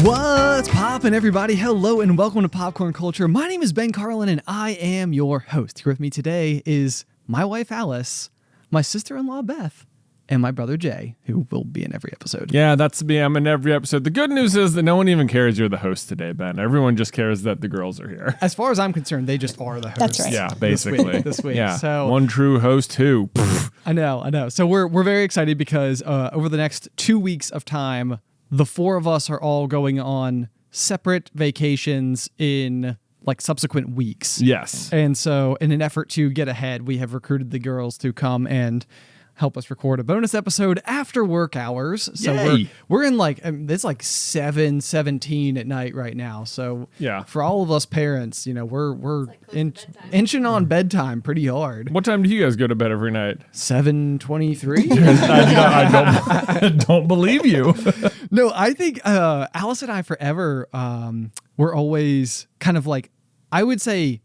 What's poppin', everybody? Hello and welcome to Popcorn Culture. My name is Ben Carlin and I am your host. Here with me today is my wife Alyce, my sister-in-law Beth, and my brother Jay, who will be in every episode. Yeah, that's me. I'm in every episode. The good news is that no one even cares you're the host today, Ben. Everyone just cares that the girls are here. As far as I'm concerned, they just are the hosts. That's right. Yeah, basically. This week. Yeah, So one true host, who? I know. So we're very excited because over the next 2 weeks of time, the four of us are all going on separate vacations in like subsequent weeks. Yes. And so in an effort to get ahead, we have recruited the girls to come and help us record a bonus episode after work hours. So Yay. we're in like, it's like 7:17 at night right now. So Yeah. for all of us parents, you know, we're inching on bedtime pretty hard. What time do you guys go to bed every night? 7:23? I don't believe you. No, I think Alyce and I forever were always kind of like, I would say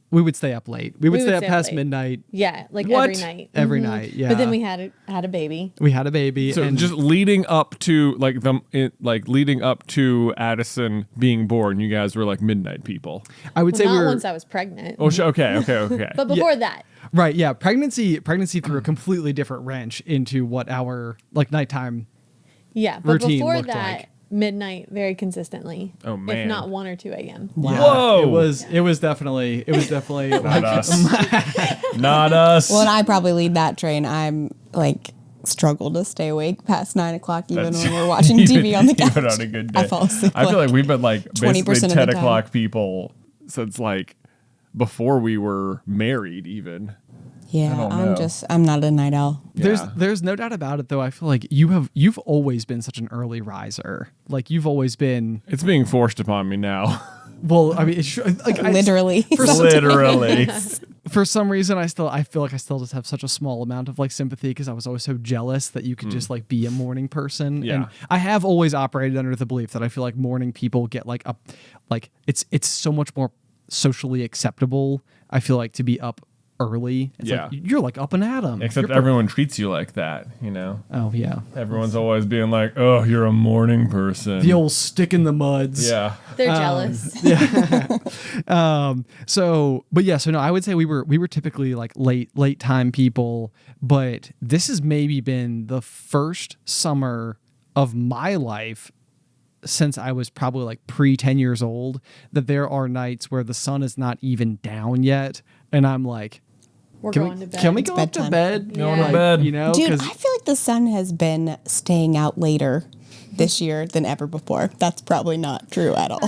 we would stay up late. We would stay up past midnight. Yeah, like What? every night. Every night, yeah. But then we had a baby. We had a baby. So and just leading up to leading up to Addison being born, you guys were like midnight people. I would Well, say not we were once I was pregnant. Oh, okay. But before that, right. Yeah, pregnancy threw a completely different wrench into what our like nighttime. yeah. But Routine before looked that, like. midnight very consistently. Oh, man. If not 1 or 2 a.m. Yeah, Whoa. It was definitely Not like, us. Not us. Well, and I probably lead that train. I'm like struggle to stay awake past 9 o'clock, even That's- when we're watching TV on the couch. Even on a good day. I fall asleep. I feel like we've been like 20% basically of the 10 time. o'clock people since like before we were married even. yeah, don't know. I'm not a night owl. Yeah. There's no doubt about it though. I feel like you've always been such an early riser. Like you've always been. It's being forced upon me now. Well, I mean, it's like Literally. Literally. for some reason I feel like I still just have such a small amount of like sympathy because I was always so jealous that you could just like be a morning person. Yeah. And I have always operated under the belief that I feel like morning people get like up, like it's so much more socially acceptable. I feel like to be up early. It's Yeah. like, you're like up and at 'em. Except You're everyone treats you like that, you know? Oh yeah. Everyone's always being like, oh, you're a morning person. The old stick in the muds. Yeah. They're jealous. So no, I would say we were typically like late time people, but this has maybe been the first summer of my life since I was probably like pre 10 years old that there are nights where the sun is not even down yet, and I'm like, We're can going we to bed. can we go up to bedtime. bed? Going to Like, bed. you know, Dude, 'cause- I feel like the sun has been staying out later this year than ever before. That's probably not true at all.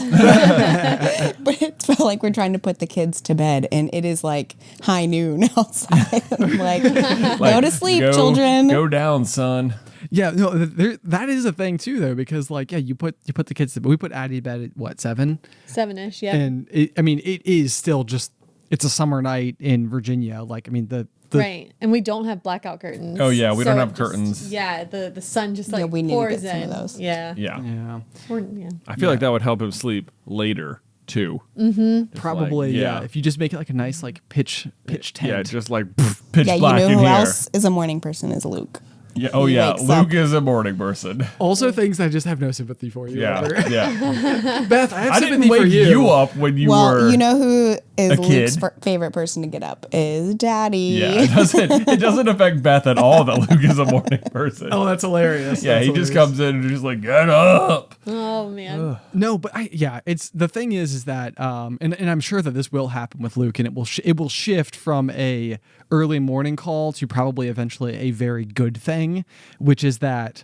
But it felt like we're trying to put the kids to bed, and it is like high noon outside. I'm like, go to sleep, children. Go down, son. yeah, no, that is a thing too though, because like you put the kids to bed. We put Addie to bed at what 7, 7-ish, yeah. and it is still just it's a summer night in Virginia. Like I mean the Right. And we don't have blackout curtains. Oh, yeah, we don't it have just- curtains. Yeah, the sun just like Yeah, we need to pours get some in. of those. Yeah. Yeah. yeah. Yeah. I feel like that would help him sleep later, too. Probably, like, yeah. If you just make it like a nice like pitch tent. Yeah, just like pitch Yeah, you black know in who here. else is a morning person is Luke. Yeah. Oh, He yeah. wakes Luke up. is a morning person. Also things I just have no sympathy for you. Yeah. over. Yeah. Beth, I have I sympathy didn't wake for you up when you Well, were. you know who is a Luke's kid. favorite person to get up is Daddy. Yeah, it doesn't affect Beth at all that Luke is a morning person. Oh, that's hilarious. yeah, That's he just hilarious. comes in and just like, get up. Oh man. No, but it's the thing is that and I'm sure that this will happen with Luke, and it will shift from a early morning call to probably eventually a very good thing, which is that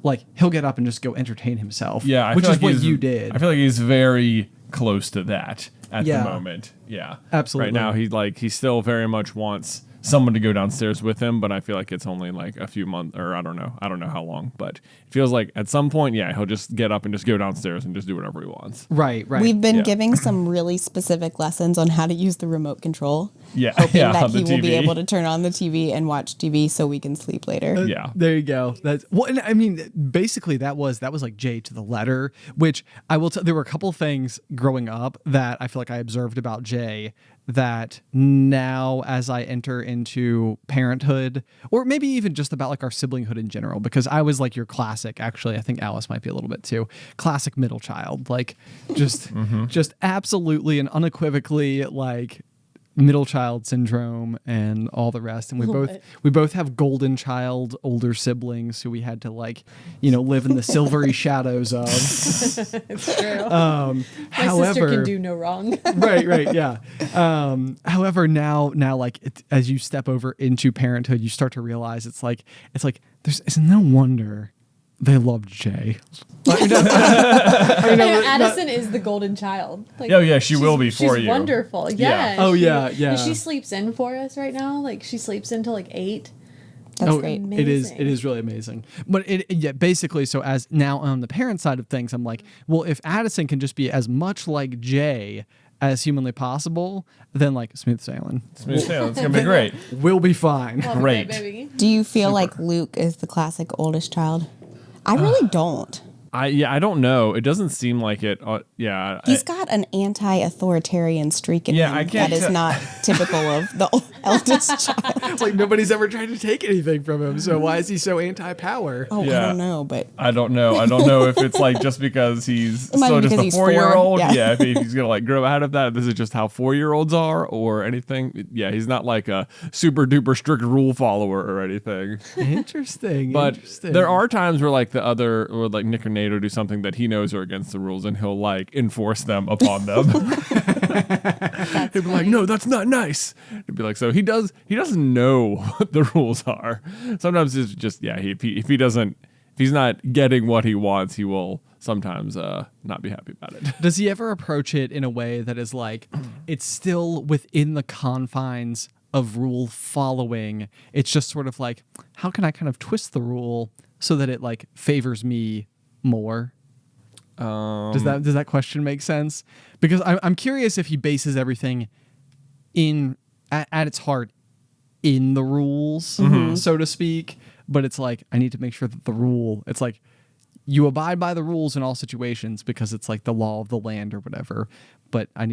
like he'll get up and just go entertain himself. Yeah, which feel is like what he's- you did. I feel like he's very close to that at Yeah. the moment. Yeah, Absolutely. Right now, he still very much wants someone to go downstairs with him, but I feel like it's only like a few months, or I don't know how long, but it feels like at some point, yeah, he'll just get up and just go downstairs and just do whatever he wants. Right. We've been Yeah. giving some really specific lessons on how to use the remote control. Yeah, Hoping yeah, that on the he will be TV. able to turn on the TV and watch TV so we can sleep later. Yeah. There you go. That's well, and I mean, basically that was like Jay to the letter, which I will tell. There were a couple things growing up that I feel like I observed about Jay that now as I enter into parenthood, or maybe even just about like our siblinghood in general, because I was like your classic, actually, I think Alyce might be a little bit too, classic middle child, like just just absolutely and unequivocally like middle child syndrome and all the rest. And we both have golden child older siblings who we had to like, live in the silvery shadows of. It's true. However, My sister can do no wrong. right, yeah. However, now like as you step over into parenthood, you start to realize it's like it's no wonder they loved Jay. Addison is the golden child. Like, Oh, yeah, she will be for she's you. wonderful. Yeah. Yeah. Oh, yeah. And she sleeps in for us right now. Like she sleeps until like 8. That's great. It is really amazing. But basically, so as now on the parent side of things, I'm like, well, if Addison can just be as much like Jay as humanly possible, then like smooth sailing. Smooth sailing. It's going to be great. We'll be fine. Love it, Great. baby. Do you feel like Luke is the classic oldest child? I really don't. I don't know. It doesn't seem like it. He's got an anti-authoritarian streak in Yeah, him I can't that is tell- not typical of the eldest child. It's like nobody's ever tried to take anything from him, so why is he so anti-power? Oh, Yeah. I don't know, but I don't know if it's like just because he's It might still be just because a he's 4-year-old. 4, yeah. If he's gonna like grow out of that, this is just how 4-year-olds are, or anything. Yeah, he's not like a super duper strict rule follower or anything. Interesting. But interesting. there are times where like or like Nick or Nate will do something that he knows are against the rules, and he'll like enforce them upon them. He'll be like, "No, that's not nice." He'd be like, "So he doesn't know what the rules are." Sometimes it's just if he's not getting what he wants, he will sometimes not be happy about it. Does he ever approach it in a way that is like, it's still within the confines of rule following? It's just sort of like, how can I kind of twist the rule so that it like favors me more? Does that question make sense? Because I'm curious if he bases everything at its heart in the rules, so to speak. But it's like, I need to make sure that the rule, it's like, you abide by the rules in all situations because it's like the law of the land or whatever. But I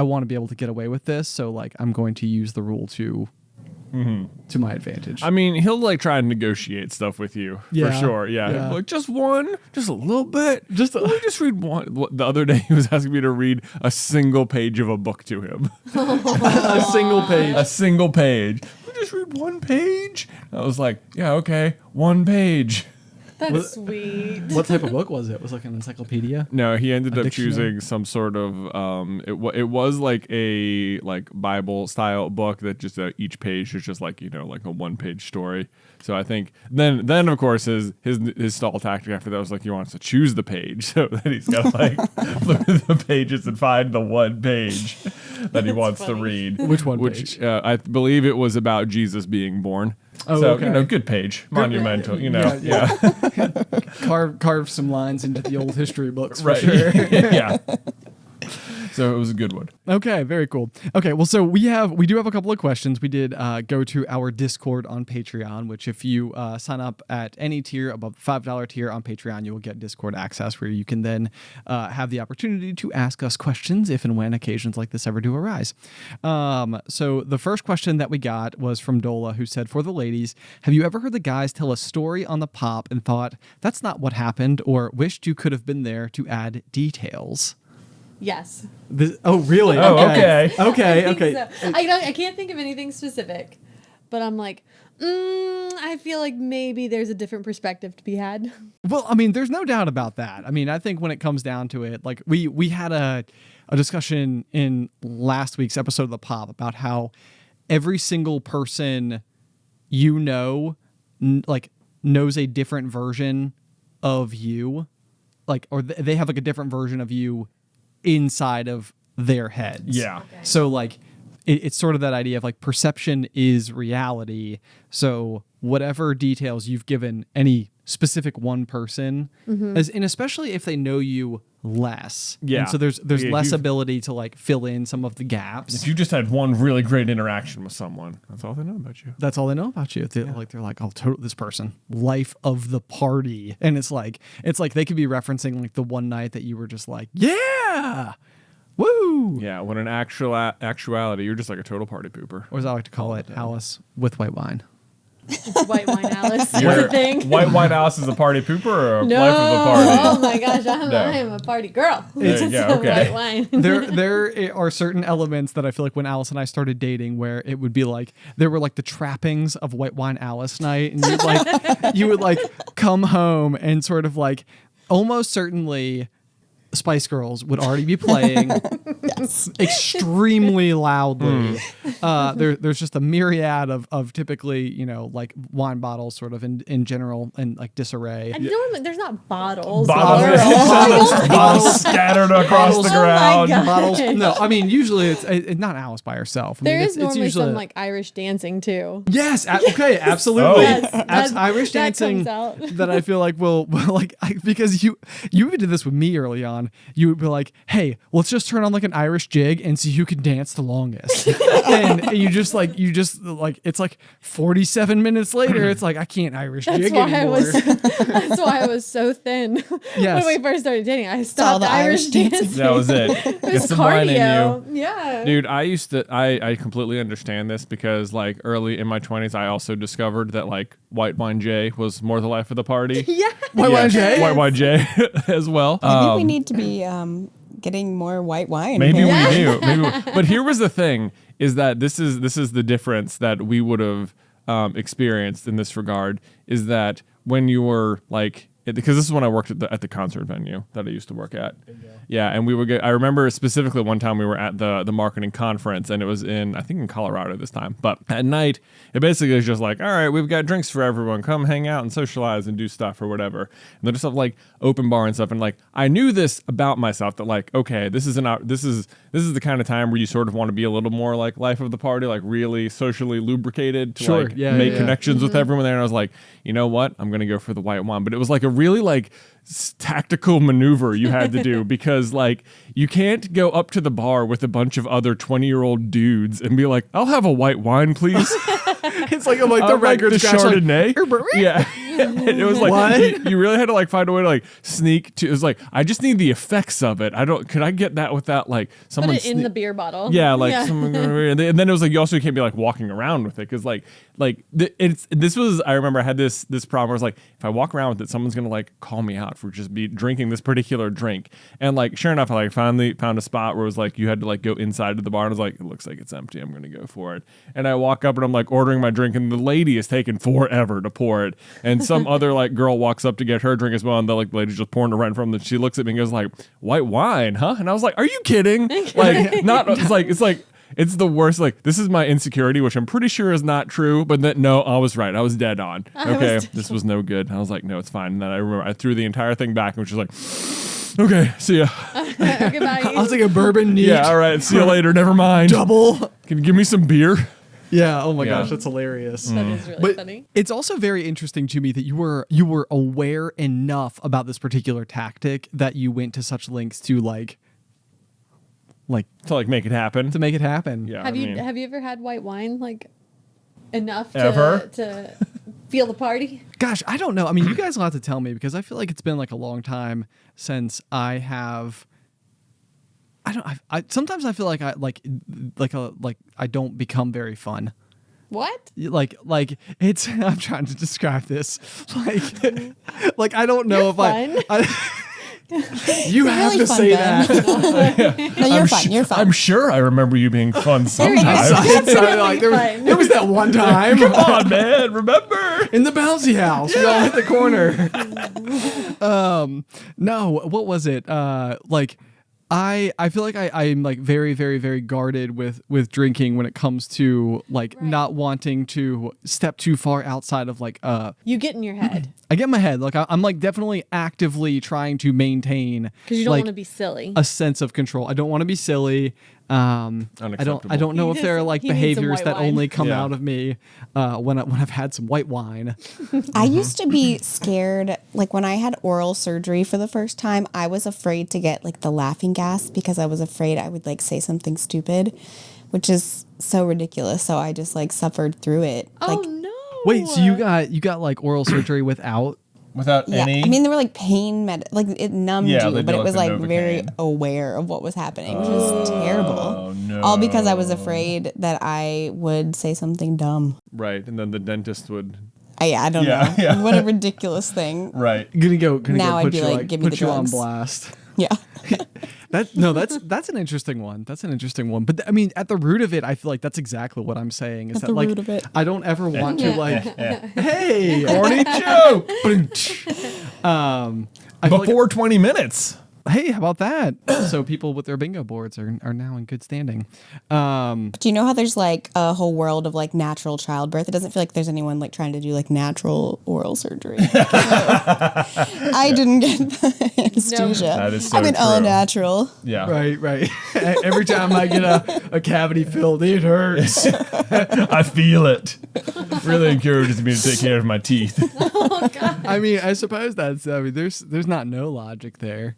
want to be able to get away with this. So like, I'm going to use the rule to my advantage. I mean, he'll like try and negotiate stuff with you Yeah, for sure. Yeah. yeah. Like just a little bit. Let me just read one. The other day he was asking me to read a single page of a book to him. A single page. A single page. Let me just read one page. I was like, yeah, okay, one page. That's sweet. What type of book was it? Was it like an encyclopedia? No, he ended up dictionary? choosing some sort of it was like a Bible style book that just each page is just like like a 1-page story. So I think then of course his stall tactic after that was like he wants to choose the page, so that he's got to like look at the pages and find the one page that he wants to read. Which one page? I believe it was about Jesus being born. Oh, so okay. good page, monumental. Yeah. Carve some lines into the old history books for Right. sure. Yeah. So it was a good one. Okay, very cool. Okay, well, so we do have a couple of questions. We did go to our Discord on Patreon, which if you sign up at any tier above the $5 tier on Patreon, you will get Discord access where you can then have the opportunity to ask us questions if and when occasions like this ever do arise. So the first question that we got was from Dola, who said, for the ladies, have you ever heard the guys tell a story on the pop and thought, that's not what happened, or wished you could have been there to add details? Yes. Oh, really? Oh, okay. Okay, I think okay. so. I can't think of anything specific, but I'm like, I feel like maybe there's a different perspective to be had. Well, I mean, there's no doubt about that. I mean, I think when it comes down to it, like we had a discussion in last week's episode of The Pop about how every single person knows a different version of you, like, or they have like a different version of you inside of their heads. Yeah. Okay. So like it's sort of that idea of like perception is reality. So whatever details you've given any specific one person, and especially if they know you less. Yeah. And so there's Yeah, less you've- ability to like fill in some of the gaps. If you just had one really great interaction with someone, that's all they know about you. That's all they know about you. They're like, oh, this person, life of the party, and it's like they could be referencing like the one night that you were just like, yeah, Woo! Yeah, when in actuality, you're just like a total party pooper. Or as I like to call it, Alyce with white wine. It's white wine, Alyce. It's Your a thing. White wine Alyce is a party pooper or a No. life of the party? Oh my gosh, I am a party girl. There you go, okay. White wine. There are certain elements that I feel like when Alyce and I started dating where it would be like there were like the trappings of white wine Alyce night, and you would like come home and sort of like almost certainly Spice Girls would already be playing extremely loudly. There's just a myriad of typically, like wine bottles sort of in general and like disarray. And there's not bottles. Bottles scattered across the Oh my ground. God. Bottles. No, I mean usually it's not Alyce by herself. I mean, There is it's normally usually some like Irish dancing too. yes, okay, absolutely. Yes, that- Irish that dancing comes out. that I feel like will like because you even did this with me early on. You would be like, "Hey, let's just turn on like an Irish jig and see who can dance the longest." and you just like it's like 47 minutes later. It's like I can't Irish jig anymore. That's why I was so thin. Yes. When we first started dating, I all stopped the Irish Irish dancing. dancing. That was it. It Get was some wine in you. cardio. Yeah. Dude, I completely understand this because like early in my 20s, I also discovered that like white wine J was more the life of the party. Yeah. White wine J? White wine J as well. I think we need to be getting more white wine. Maybe here. we do. But here was the thing: is that this is the difference that we would have experienced in this regard. Is that when you were like, because this is when I worked at the concert venue that I used to work at. Yeah, and we would get. I remember specifically one time we were at the marketing conference, and it was I think in Colorado this time. But at night, it basically is just like, all right, we've got drinks for everyone. Come hang out and socialize and do stuff or whatever. And they're just have like open bar and stuff. And like I knew this about myself that like, okay, this is the kind of time where you sort of want to be a little more like life of the party, like really socially lubricated to Sure, like yeah, make yeah. connections with everyone there. And I was like, you know what, I'm gonna go for the white wine. But it was like a really like tactical maneuver you had to do because like you can't go up to the bar with a bunch of other 20-year-old dudes and be like, I'll have a white wine, please. It's like the record the scratch, like, Chardonnay. Yeah. And it was like What? you really had to like find a way to like sneak to. It was like I just need the effects of it. Could I get that without like Put someone it in the beer bottle. yeah, like someone, and then it was like you also can't be like walking around with it because this was I remember I had this problem where I was like if I walk around with it, someone's gonna like call me out for just be drinking this particular drink, and like sure enough, I like finally found a spot where it was like you had to like go inside to the bar, and I was like it looks like it's empty, I'm gonna go for it, and I walk up and I'm like ordering my drink, and the lady is taking forever to pour it, and some other like girl walks up to get her drink as well, and the like lady's just pouring it right in front of them. She looks at me and goes like white wine, huh? And I was like, are you kidding? Like not it's like. It's the worst. Like, this is my insecurity, which I'm pretty sure is not true. But no, I was right. I was dead on. Okay, this was no good. I was like, no, it's fine. And then I remember I threw the entire thing back and was just like, okay, see ya. Goodbye. I'll take a bourbon neat. Yeah, all right, see you later. Never mind. Double. Can you give me some beer? Yeah. Oh my Yeah. gosh, that's hilarious. That is really But funny. it's also very interesting to me that you were aware enough about this particular tactic that you went to such lengths to like To like make it happen. to make it happen. Yeah. Have I you mean, have you ever had white wine like enough Ever? to feel the party? Gosh, I don't know. I mean, you guys will have to tell me because I feel like it's been like a long time since I have. I sometimes I feel like I don't become very fun. What? Like it's. I'm trying to describe this. Like I don't know You're if fun. You have really to fun, say Ben. that. No, you're fine. You're fine. I'm sure I remember you being fun sometimes. Definitely Like, fun. there was that one time Come on, man. Remember? in the bouncy house. We all hit the corner. No, what was it? I feel like I'm like very, very, very guarded with drinking when it comes to like Right. not wanting to step too far outside of like You get in your head I get in my head. Like I'm like definitely actively trying to maintain because you don't like, want to be silly. a sense of control. I don't want to be silly. I don't know He if there are just- like he needs some behaviors white that wine. only come Yeah. out of me when I've had some white wine. I used to be scared, like when I had oral surgery for the first time, I was afraid to get like the laughing gas because I was afraid I would like say something stupid, which is so ridiculous. So I just like suffered through it. oh Like no! Wait, so you got like oral surgery without without Yeah, any. I mean, they were like pain like it numbed Yeah, you, they but did it was the like very Novocaine. aware of what was happening, which was terrible. Oh no! All because I was afraid that I would say something dumb. Right, and then the dentist would. I don't Yeah, know. yeah. What a ridiculous thing. Right. Gonna go Now I'd put be you like, give me put the you on drugs. blast. Yeah. That's an interesting one. That's an interesting one. But I mean, at the root of it, I feel like that's exactly what I'm saying. Is At that the like root of it. I don't ever want to like, hey, Corny joke. I feel like- Before 20 minutes. hey, how about that? So people with their bingo boards are now in good standing. Do you know how there's like a whole world of like natural childbirth? It doesn't feel like there's anyone like trying to do like natural oral surgery. I didn't get the anesthesia. That is so I went all true. natural. Yeah. Right. Every time I get a cavity filled, it hurts. I feel it. Really encourages me to take care of my teeth. I mean, I suppose there's not no logic there,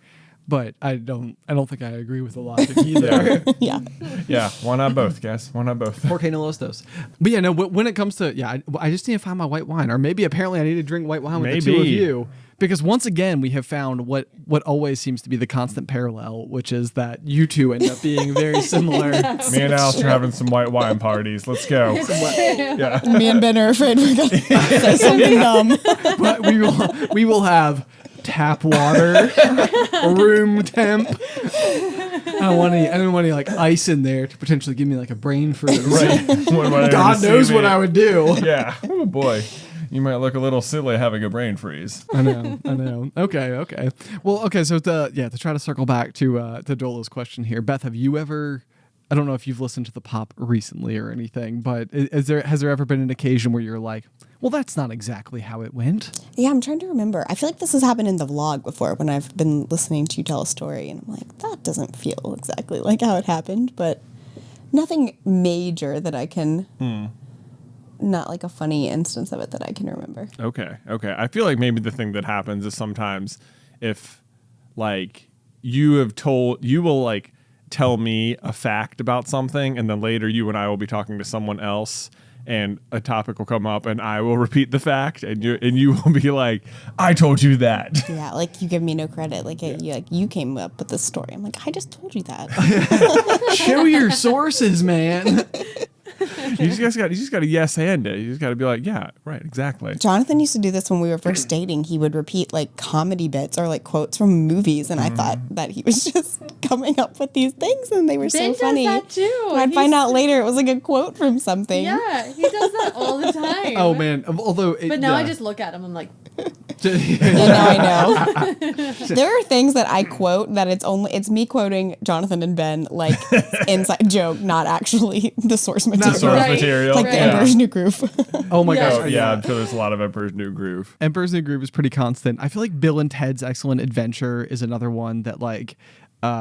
but I don't think I agree with the logic either. Yeah. Yeah. Why not both, guys? Why not both? Por qué no los dos? But yeah, no. When it comes to I just need to find my white wine, or maybe apparently I need to drink white wine with the two of Maybe. you. Because once again, we have found what always seems to be the constant parallel, which is that you two end up being very similar. Me and Alice are having some white wine parties. Let's go. Yeah. Me and Ben are afraid we're going to say something dumb. But we will have tap water, room temp. I don't want any like ice in there to potentially give me like a brain freeze. Right. God knows what I would do. Yeah. Oh boy. You might look a little silly having a brain freeze. I know. Okay. Well, okay. So to try to circle back to Dolo's question here, Beth, have you ever? I don't know if you've listened to the pop recently or anything, but has there ever been an occasion where you're like, well, that's not exactly how it went? Yeah, I'm trying to remember. I feel like this has happened in the vlog before when I've been listening to you tell a story, and I'm like, that doesn't feel exactly like how it happened, but nothing major that I can. Not like a funny instance of it that I can remember. Okay. I feel like maybe the thing that happens is sometimes if like you will like tell me a fact about something, and then later you and I will be talking to someone else and a topic will come up and I will repeat the fact and you will be like, I told you that. Yeah, like you give me no credit. Like you came up with this story. I'm like, I just told you that. Show your sources, man. You just got to yes and it. You just got to be like, yeah, right, exactly. Jonathan used to do this when we were first dating. He would repeat like comedy bits or like quotes from movies, and I thought that he was just coming up with these things, and they were so Ben does funny. that too. And I'd find out later it was like a quote from something. Yeah, he does that all the time. Oh man. Although, But now I just look at him. I'm like, And now I know. There are things that I quote that it's me quoting Jonathan and Ben like inside joke, not actually the source material. The source Right. material. Like the yeah. Emperor's New Groove. Oh my Yeah. gosh. Oh, yeah, I'm sure there's a lot of Emperor's New Groove. Emperor's New Groove is pretty constant. I feel like Bill and Ted's Excellent Adventure is another one that like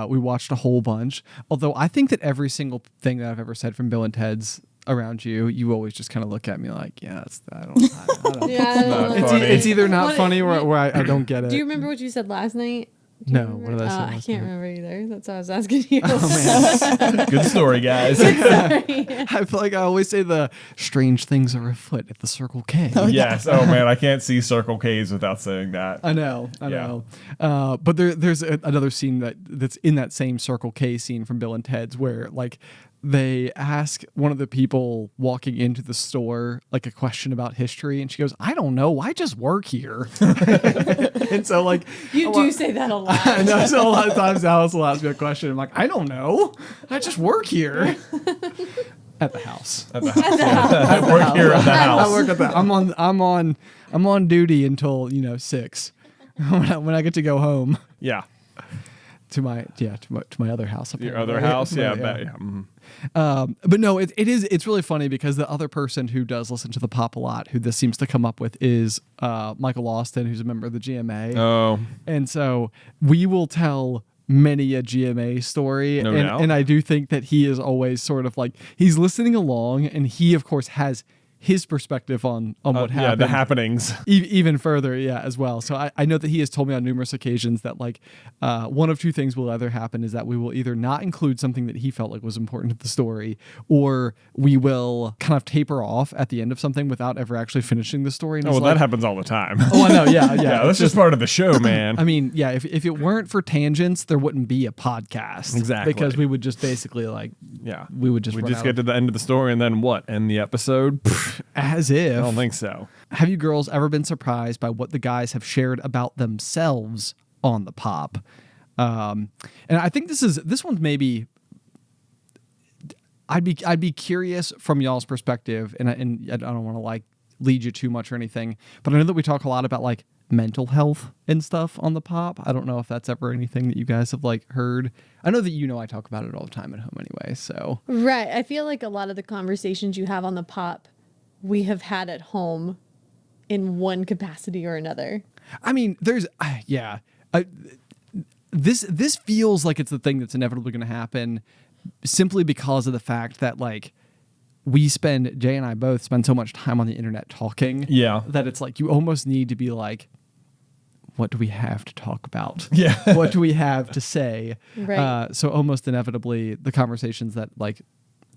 we watched a whole bunch. Although I think that every single thing that I've ever said from Bill and Ted's around you always just kind of look at me like, yeah, I don't. yeah. I don't Not know. funny. It's either not What- funny or I don't get it. Do you remember what you said last night? No, what did I say? I last can't night? remember either. That's why I was asking you. Good story, guys. I feel like I always say the strange things are afoot at the Circle K. Yes. Oh man, I can't see Circle K's without saying that. I know. Yeah. But there's another scene that's in that same Circle K scene from Bill and Ted's where like they ask one of the people walking into the store like a question about history, and she goes, "I don't know. I just work here." And so like You do say that a lot. I know. So a lot of times Alice will ask me a question. I'm like, I don't know. I just work here at the house. At the house. I work here at the house. I work at the. I'm on duty until 6 when I get to go home Yeah. to my other house. Your apparently. other house. Yeah. Yeah. Yeah. Mhm. But no, it's really funny because the other person who does listen to the pop a lot, who this seems to come up with, is Michael Austin, who's a member of the GMA. Oh. And so we will tell many a GMA story. No doubt. And I do think that he is always sort of like, he's listening along, and he, of course, has his perspective on what happened. Yeah, the happenings. Even further, as well. So I know that he has told me on numerous occasions that like one of two things will either happen is that we will either not include something that he felt like was important to the story, or we will kind of taper off at the end of something without ever actually finishing the story. And Oh, well, that happens all the time. Oh, I know. Yeah. Yeah, that's just part of the show, man. I mean, yeah, if it weren't for tangents, there wouldn't be a podcast. Exactly. Because we would just basically like, we would just get to the end of the story and then what? End the episode? as if. I don't think so. Have you girls ever been surprised by what the guys have shared about themselves on the pop? And I think this one's maybe. I'd be curious from y'all's perspective, and I don't want to like lead you too much or anything, but I know that we talk a lot about like mental health and stuff on the pop. I don't know if that's ever anything that you guys have like heard. I know that I talk about it all the time at home anyway. So Right. I feel like a lot of the conversations you have on the pop, we have had at home in one capacity or another. I mean, there's this feels like it's the thing that's inevitably going to happen, simply because of the fact that like Jay and I both spend so much time on the internet talking. Yeah. That it's like you almost need to be like, what do we have to talk about? Yeah. What do we have to say? Right. So almost inevitably the conversations that like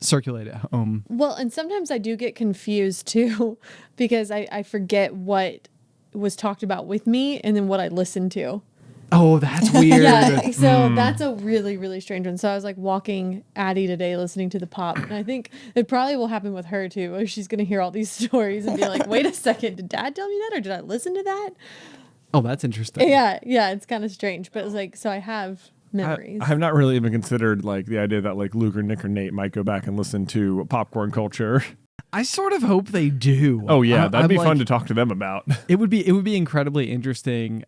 circulate at home. Well, and sometimes I do get confused too, because I forget what was talked about with me and then what I listened to. Oh, that's weird. Yeah, so that's a really, really strange one. So I was like walking Addie today listening to the pop, and I think it probably will happen with her too, where she's going to hear all these stories and be like, wait a second, did Dad tell me that, or did I listen to that? Oh, that's interesting. Yeah, it's kind of strange, but it's like, so I have memories. I have not really even considered like the idea that like Luke or Nick or Nate might go back and listen to Popcorn Culture. I sort of hope they do. Oh yeah, that'd be I'm fun like, to talk to them about. It would be incredibly interesting.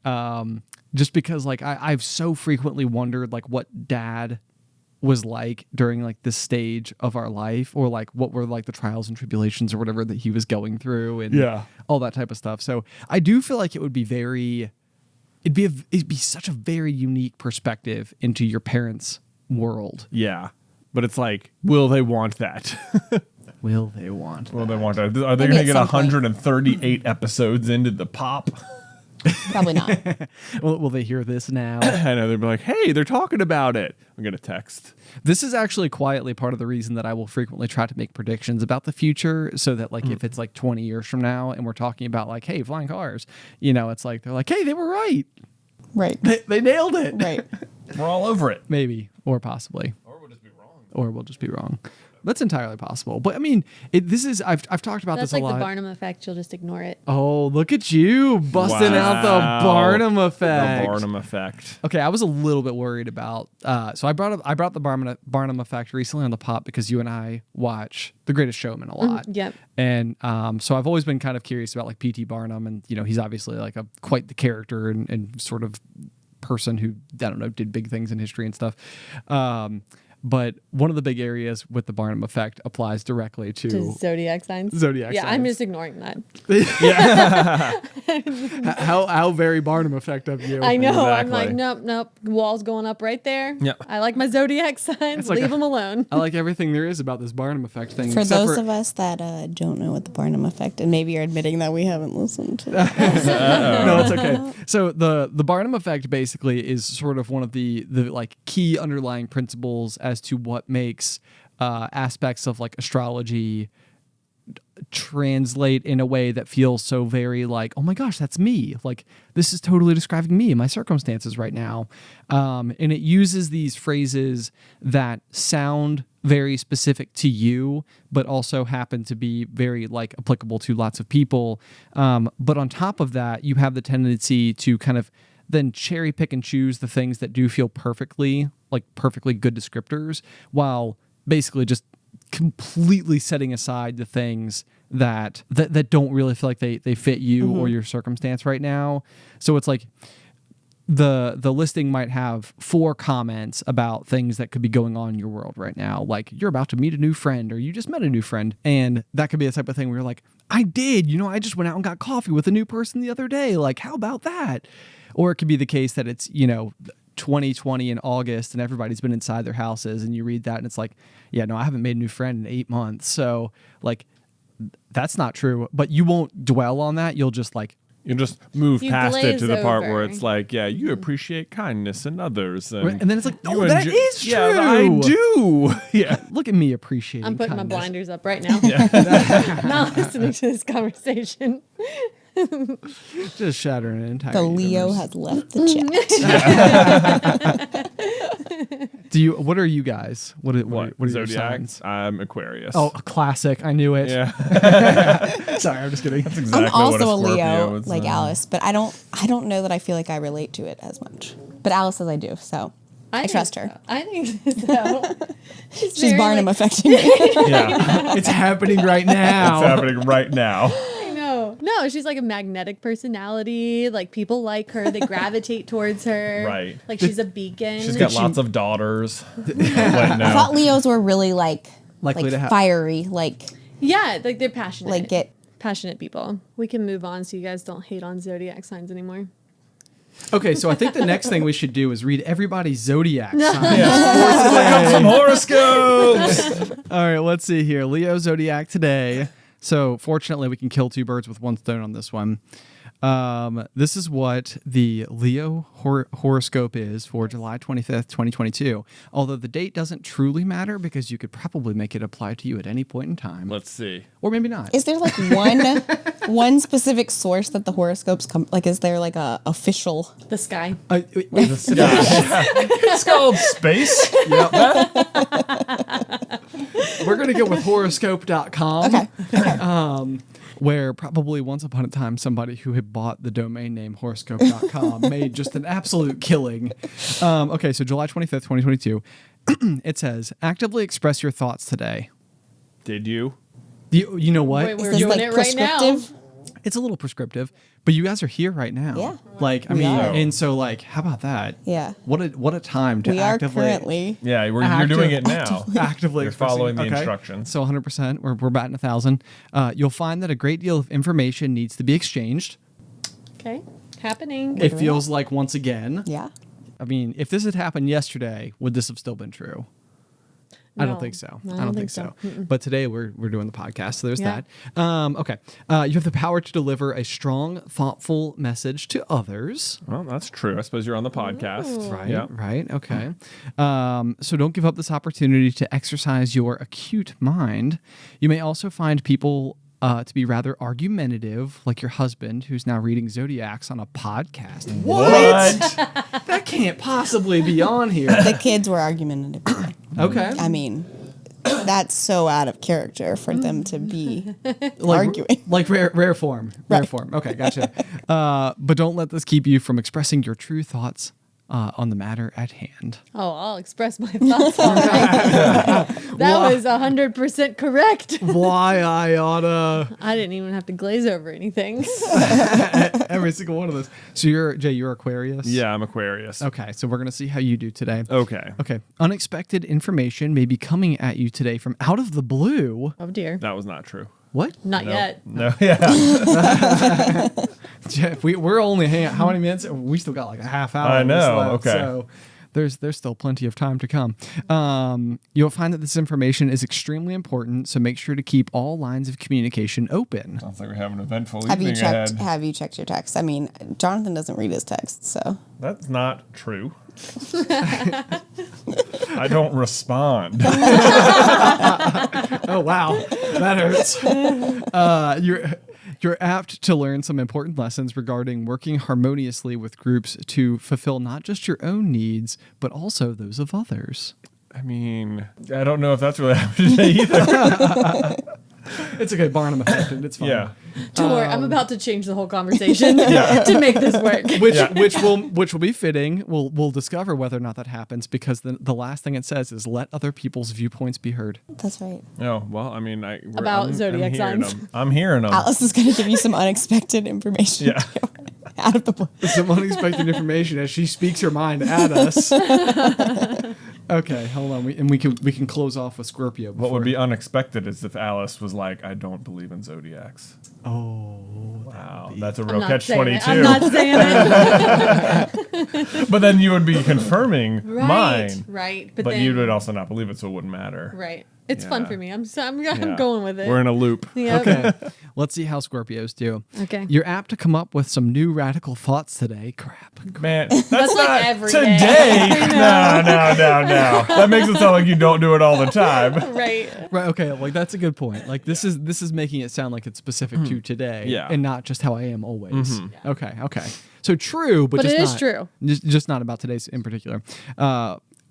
Just because like I've so frequently wondered like what Dad was like during like this stage of our life, or like what were like the trials and tribulations or whatever that he was going through, and all that type of stuff. So I do feel like it would be it'd be such a very unique perspective into your parents' world. Yeah, but it's like, will they want that? Will they want? Will they want that? Are they Maybe going to at get some point. 138 episodes into the pop? Probably not. Will they hear this now? I know they'll be like, "Hey, they're talking about it." I'm gonna text. This is actually quietly part of the reason that I will frequently try to make predictions about the future, so that like if it's like 20 years from now and we're talking about like, hey, flying cars, it's like they're like, hey, they were right. Right. They nailed it. Right. We're all over it. Maybe, or possibly. Or we'll just be wrong. Or we'll just be wrong. That's entirely possible. But I mean, I've talked about That's this a like lot. the Barnum effect. You'll just ignore it. Oh, look at you busting out the Wow. Barnum effect. The Barnum effect. Okay, I was a little bit worried about. So I brought the Barnum effect recently on the pop because you and I watch The Greatest Showman a lot. Yep. And so I've always been kind of curious about like P.T. Barnum, and he's obviously like quite the character and sort of person who, I don't know, did big things in history and stuff. But one of the big areas with the Barnum effect applies directly to Zodiac signs. Zodiac Yeah, I'm signs. just ignoring that. How very Barnum effect of you. I know. I'm Exactly. like, nope. Wall's going up right there. Yep. I like my Zodiac signs. like Leave them alone. I like everything there is about this Barnum effect thing. For except those of us that don't know what the Barnum effect, and maybe are admitting that we haven't listened to it. No, it's okay. So the Barnum effect basically is sort of one of the like key underlying principles as to what makes aspects of like astrology translate in a way that feels so very like, oh my gosh, that's me. Like this is totally describing me and my circumstances right now. And it uses these phrases that sound very specific to you, but also happen to be very like applicable to lots of people. But on top of that, you have the tendency to kind of then cherry pick and choose the things that do feel perfectly good descriptors, while basically just completely setting aside the things that don't really feel like they fit you or your circumstance right now. So it's like the listing might have 4 comments about things that could be going on in your world right now, like you're about to meet a new friend or you just met a new friend, and that could be the type of thing where you're like, I did, I just went out and got coffee with a new person the other day, like how about that? Or it could be the case that it's 2020 in August and everybody's been inside their houses, and you read that and it's like, yeah, no, I haven't made a new friend in 8 months. So like that's not true, but you won't dwell on that. You'll just like, You just move You past it to glaze the part where over. it's like, yeah, you appreciate kindness in others. and then it's like, you oh, that enjoy- is true. Yeah, I do. Yeah. Look at me appreciating I'm putting kindness. my blinders up right now. Not listening to this conversation. Just shattering an entire The Leo universe. has left the chat. What are you guys? What are your Zodiac? signs? I'm Aquarius. Oh, a classic. I knew it. yeah. Sorry, I'm just kidding. That's exactly I'm also what a Scorpio Leo, is, like Alyce, but I don't know that I feel like I relate to it as much. But Alyce says I do, so I think trust her. so. I think so. She's very, Barnum like, affecting me. Yeah. It's happening right now. It's happening right now. I know. No, she's like a magnetic personality. Like people like her. They gravitate towards her. Right. Like she's a beacon. She's got lots of daughters. Wait, I no. thought Leos were really like Likely to have- fiery, like Yeah, like they're passionate. like get passionate people. We can move on so you guys don't hate on zodiac signs anymore. Okay, so I think the next thing we should do is read everybody's zodiac sign. Some horoscopes. All right, let's see here. Leo zodiac today. So fortunately, we can kill two birds with one stone on this one. This is what the Leo horoscope is for July 25th, 2022. Although the date doesn't truly matter because you could probably make it apply to you at any point in time. Let's see. Or maybe not. Is there like one specific source that the horoscopes come? Like, is there like a official? The sky. It's called space. We're going to go with horoscope.com. Okay. Where probably once upon a time somebody who had bought the domain name horoscope.com made just an absolute killing. Okay, so July 25th, 2022. It says, actively express your thoughts today. Did you? You know what? Wait, Is we're this doing like it right now. prescriptive? It's a little prescriptive, but you guys are here right now. Yeah. Like, I We mean, are. and so like, how about that? Yeah. What a time to We are actively currently. Yeah, you're doing it now. actively You're expressing- following the okay. instructions. So 100%, we're batting 1,000. You'll find that a great deal of information needs to be exchanged. Okay. Happening. It feels like once again. Yeah. I mean, if this had happened yesterday, would this have still been true? I don't No. think so. I I don't don't think think so. so. But today we're doing the podcast, so there's Yeah. that. Okay. You have the power to deliver a strong, thoughtful message to others. Well, that's true. I suppose you're on the podcast. Right. Yeah. Right. Okay. So don't give up this opportunity to exercise your acute mind. You may also find people to be rather argumentative, like your husband, who's now reading zodiacs on a podcast. What? That can't possibly be on here. The kids were argumentative. Okay. I mean, that's so out of character for them to be Like, arguing. like rare form. Rare Right. form. Okay, gotcha. But don't let this keep you from expressing your true thoughts on the matter at hand. Oh, I'll express my thoughts. All right. That was 100% correct. Why I oughta I didn't even have to glaze over anything. every single one of those. So you're Aquarius? Yeah, I'm Aquarius. Okay, so we're gonna see how you do today. Okay. Okay. Unexpected information may be coming at you today from out of the blue. Oh dear. That was not true. What? Not No. yet. No. Yeah. Jeff, we're only hanging out. How many minutes? We still got like a half hour. I of this know, left, okay. So there's still plenty of time to come. You'll find that this information is extremely important, so make sure to keep all lines of communication open. Sounds like we're having an eventful Have you evening checked? ahead. Have you checked your texts? I mean, Jonathan doesn't read his texts, so That's not true. I don't respond. Oh wow, that hurts. You're apt to learn some important lessons regarding working harmoniously with groups to fulfill not just your own needs, but also those of others. I mean, I don't know if that's really happening today either. It's okay, Barnum affected. It's fine. Yeah. Don't worry, I'm about to change the whole conversation to make this work. Which will be fitting. We'll discover whether or not that happens because the last thing it says is let other people's viewpoints be heard. that's right. Oh, well, I mean, About zodiac hearing signs. them. I'm hearing them. Alice is going to give you some unexpected information. Yeah. too, out of the blue. Some unexpected information as she speaks her mind at us. Okay, hold on. We can close off with Scorpio. What would before- be unexpected is if Alyce was like, I don't believe in zodiacs. Oh, Wow, that's a I'm real not catch saying it. 22. I'm not saying it. But then you would be confirming mine. Right. But then, you would also not believe it, so it wouldn't matter. Right. It's fun Yeah. for me. I'm Yeah. going with it. We're in a loop. Yep. Okay. Let's see how Scorpios do. Okay. You're apt to come up with some new radical thoughts today. Crap. Man, that's like not every day. today. No. That makes it sound like you don't do it all the time. Right. Right. Okay. Like that's a good point. Like this is making it sound like it's specific to today, Yeah. and not just how I am always. Okay. Okay. So true, but But just it is not, true. Just not about today's in particular.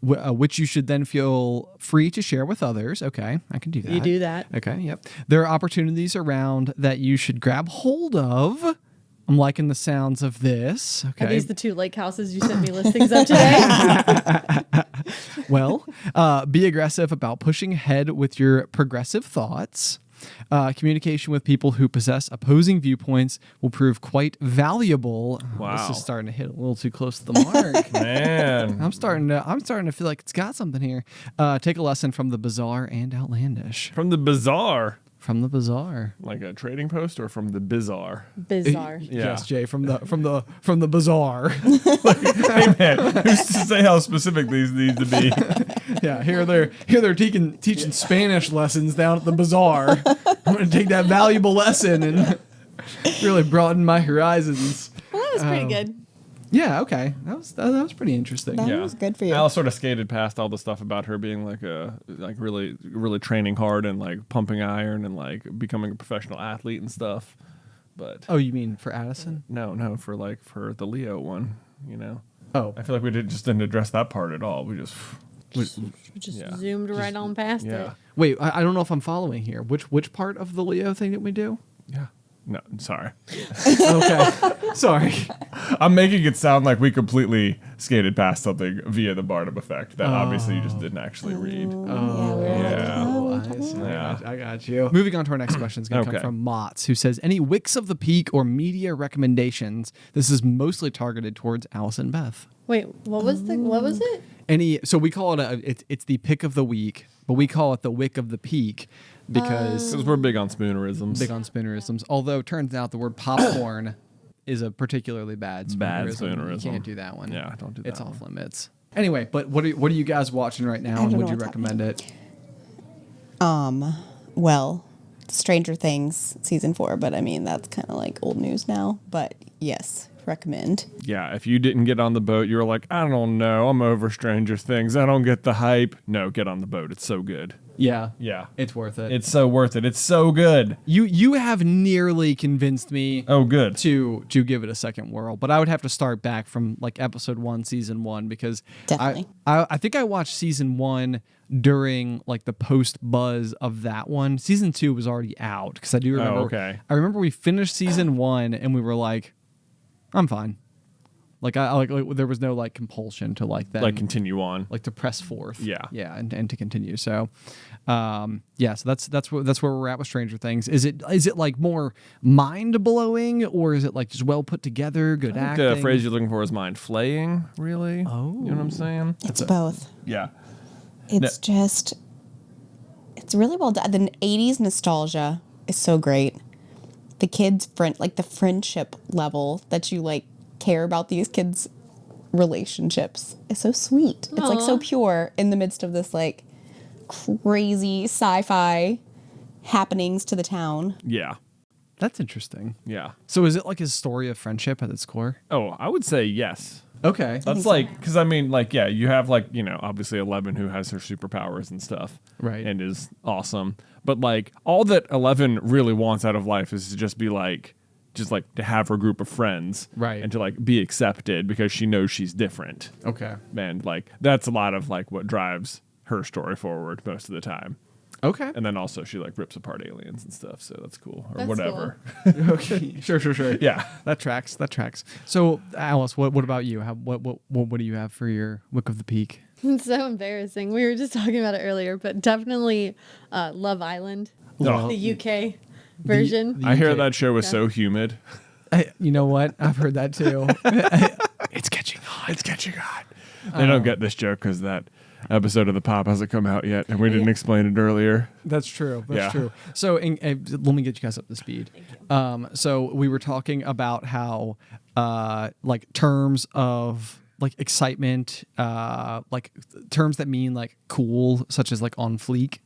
Which you should then feel free to share with others. Okay, I can do that. You do that. Okay. Yep. There are opportunities around that you should grab hold of. I'm liking the sounds of this. Okay. Are these the 2 lake houses you sent me listings of today? Well, be aggressive about pushing ahead with your progressive thoughts. Communication with people who possess opposing viewpoints will prove quite valuable. Wow. This is starting to hit a little too close to the mark. Man. I'm starting to feel like it's got something here. Take a lesson from the bizarre and outlandish. From the bizarre. From the bizarre. Like a trading post or from the bizarre? Bizarre. Yeah. Yes, Jay, from the bizarre. Hey man, who's to say how specific these need to be? Yeah, here they're teaching Spanish lessons down at the bazaar. I'm gonna take that valuable lesson and really broaden my horizons. Well, that was pretty good. Yeah, okay, that was pretty interesting. That was good for you. Alice sort of skated past all the stuff about her being like really really training hard and like pumping iron and like becoming a professional athlete and stuff. But Oh, you mean for Addison? no, for the Leo one, you know. Oh, I feel like we didn't address that part at all. We just We just Yeah. zoomed right on past yeah. it. wait, I don't know if I'm following here. Which part of the Leo thing did we do? Yeah. No, sorry. Okay, sorry. I'm making it sound like we completely skated past something via the Barnum effect that obviously you just didn't actually read. Yeah. Yeah. I got you. Moving on to our next question is going to Okay. come from Motts, who says, any Wicks of the Peak or media recommendations? This is mostly targeted towards Alice and Beth. Wait, what was it? So we call it it's the pick of the week, but we call it the Wick of the Peak because Because we're big on spoonerisms. big on spoonerisms. Although it turns out the word popcorn is a particularly bad spoonerism. Bad You spoonerism. can't do that one. Yeah, don't do that It's one. off limits. Anyway, but what are you guys watching right now, and don't would know you what's recommend it? Well, Stranger Things season 4, but I mean that's kind of like old news now. But yes, recommend. Yeah, if you didn't get on the boat, you were like, I don't know, I'm over Stranger Things. I don't get the hype. No, get on the boat. It's so good. Yeah, Yeah. it's worth it. It's so worth it. It's so good. You have nearly convinced me Oh, good. to give it a second whirl, but I would have to start back from like episode 1, season 1, because Definitely. I think I watched season 1 during like the post buzz of that one. Season 2 was already out because I do remember. okay. I remember we finished season 1 and we were like, I'm fine. Like I like there was no like compulsion to like then Like, continue on. like to press forth. Yeah. Yeah, and to continue. So yeah, so that's where we're at with Stranger Things. Is it like more mind blowing, or is it like just well put together, good I acting? think the phrase you're looking for is mind flaying, really. Oh. You know what I'm saying? It's both. Yeah. It's just, it's really well done. The 80s nostalgia is so great. The kids' like the friendship level that you like care about these kids' relationships is so sweet. It's like so Aw. pure in the midst of this like crazy sci-fi happenings to the town. Yeah. That's interesting. Yeah. So is it like a story of friendship at its core? Oh, I would say yes. Okay. That's like, because I mean, like, yeah, you have like, you know, obviously 11 who has her superpowers and stuff. Right. And is awesome. But like, all that 11 really wants out of life is to just be like, to have her group of friends. Right. And to like be accepted because she knows she's different. Okay. And like, that's a lot of like what drives her story forward most of the time. Okay. And then also she like rips apart aliens and stuff. So that's cool. Or That's whatever. Okay. Sure. Yeah. That tracks. So Alice, what about you? What do you have for your Wick of the Peak? It's so embarrassing. We were just talking about it earlier, but definitely Love Island, No. the UK version. I hear UK. that show is so humid. You know what? I've heard that too. It's catching on. It's catching on. They don't get this joke because that episode of The Pop hasn't come out yet, and we didn't explain it earlier. That's true. That's Yeah. true. So let me get you guys up to speed. So we were talking about how like terms of like excitement, like terms that mean like cool, such as like on fleek,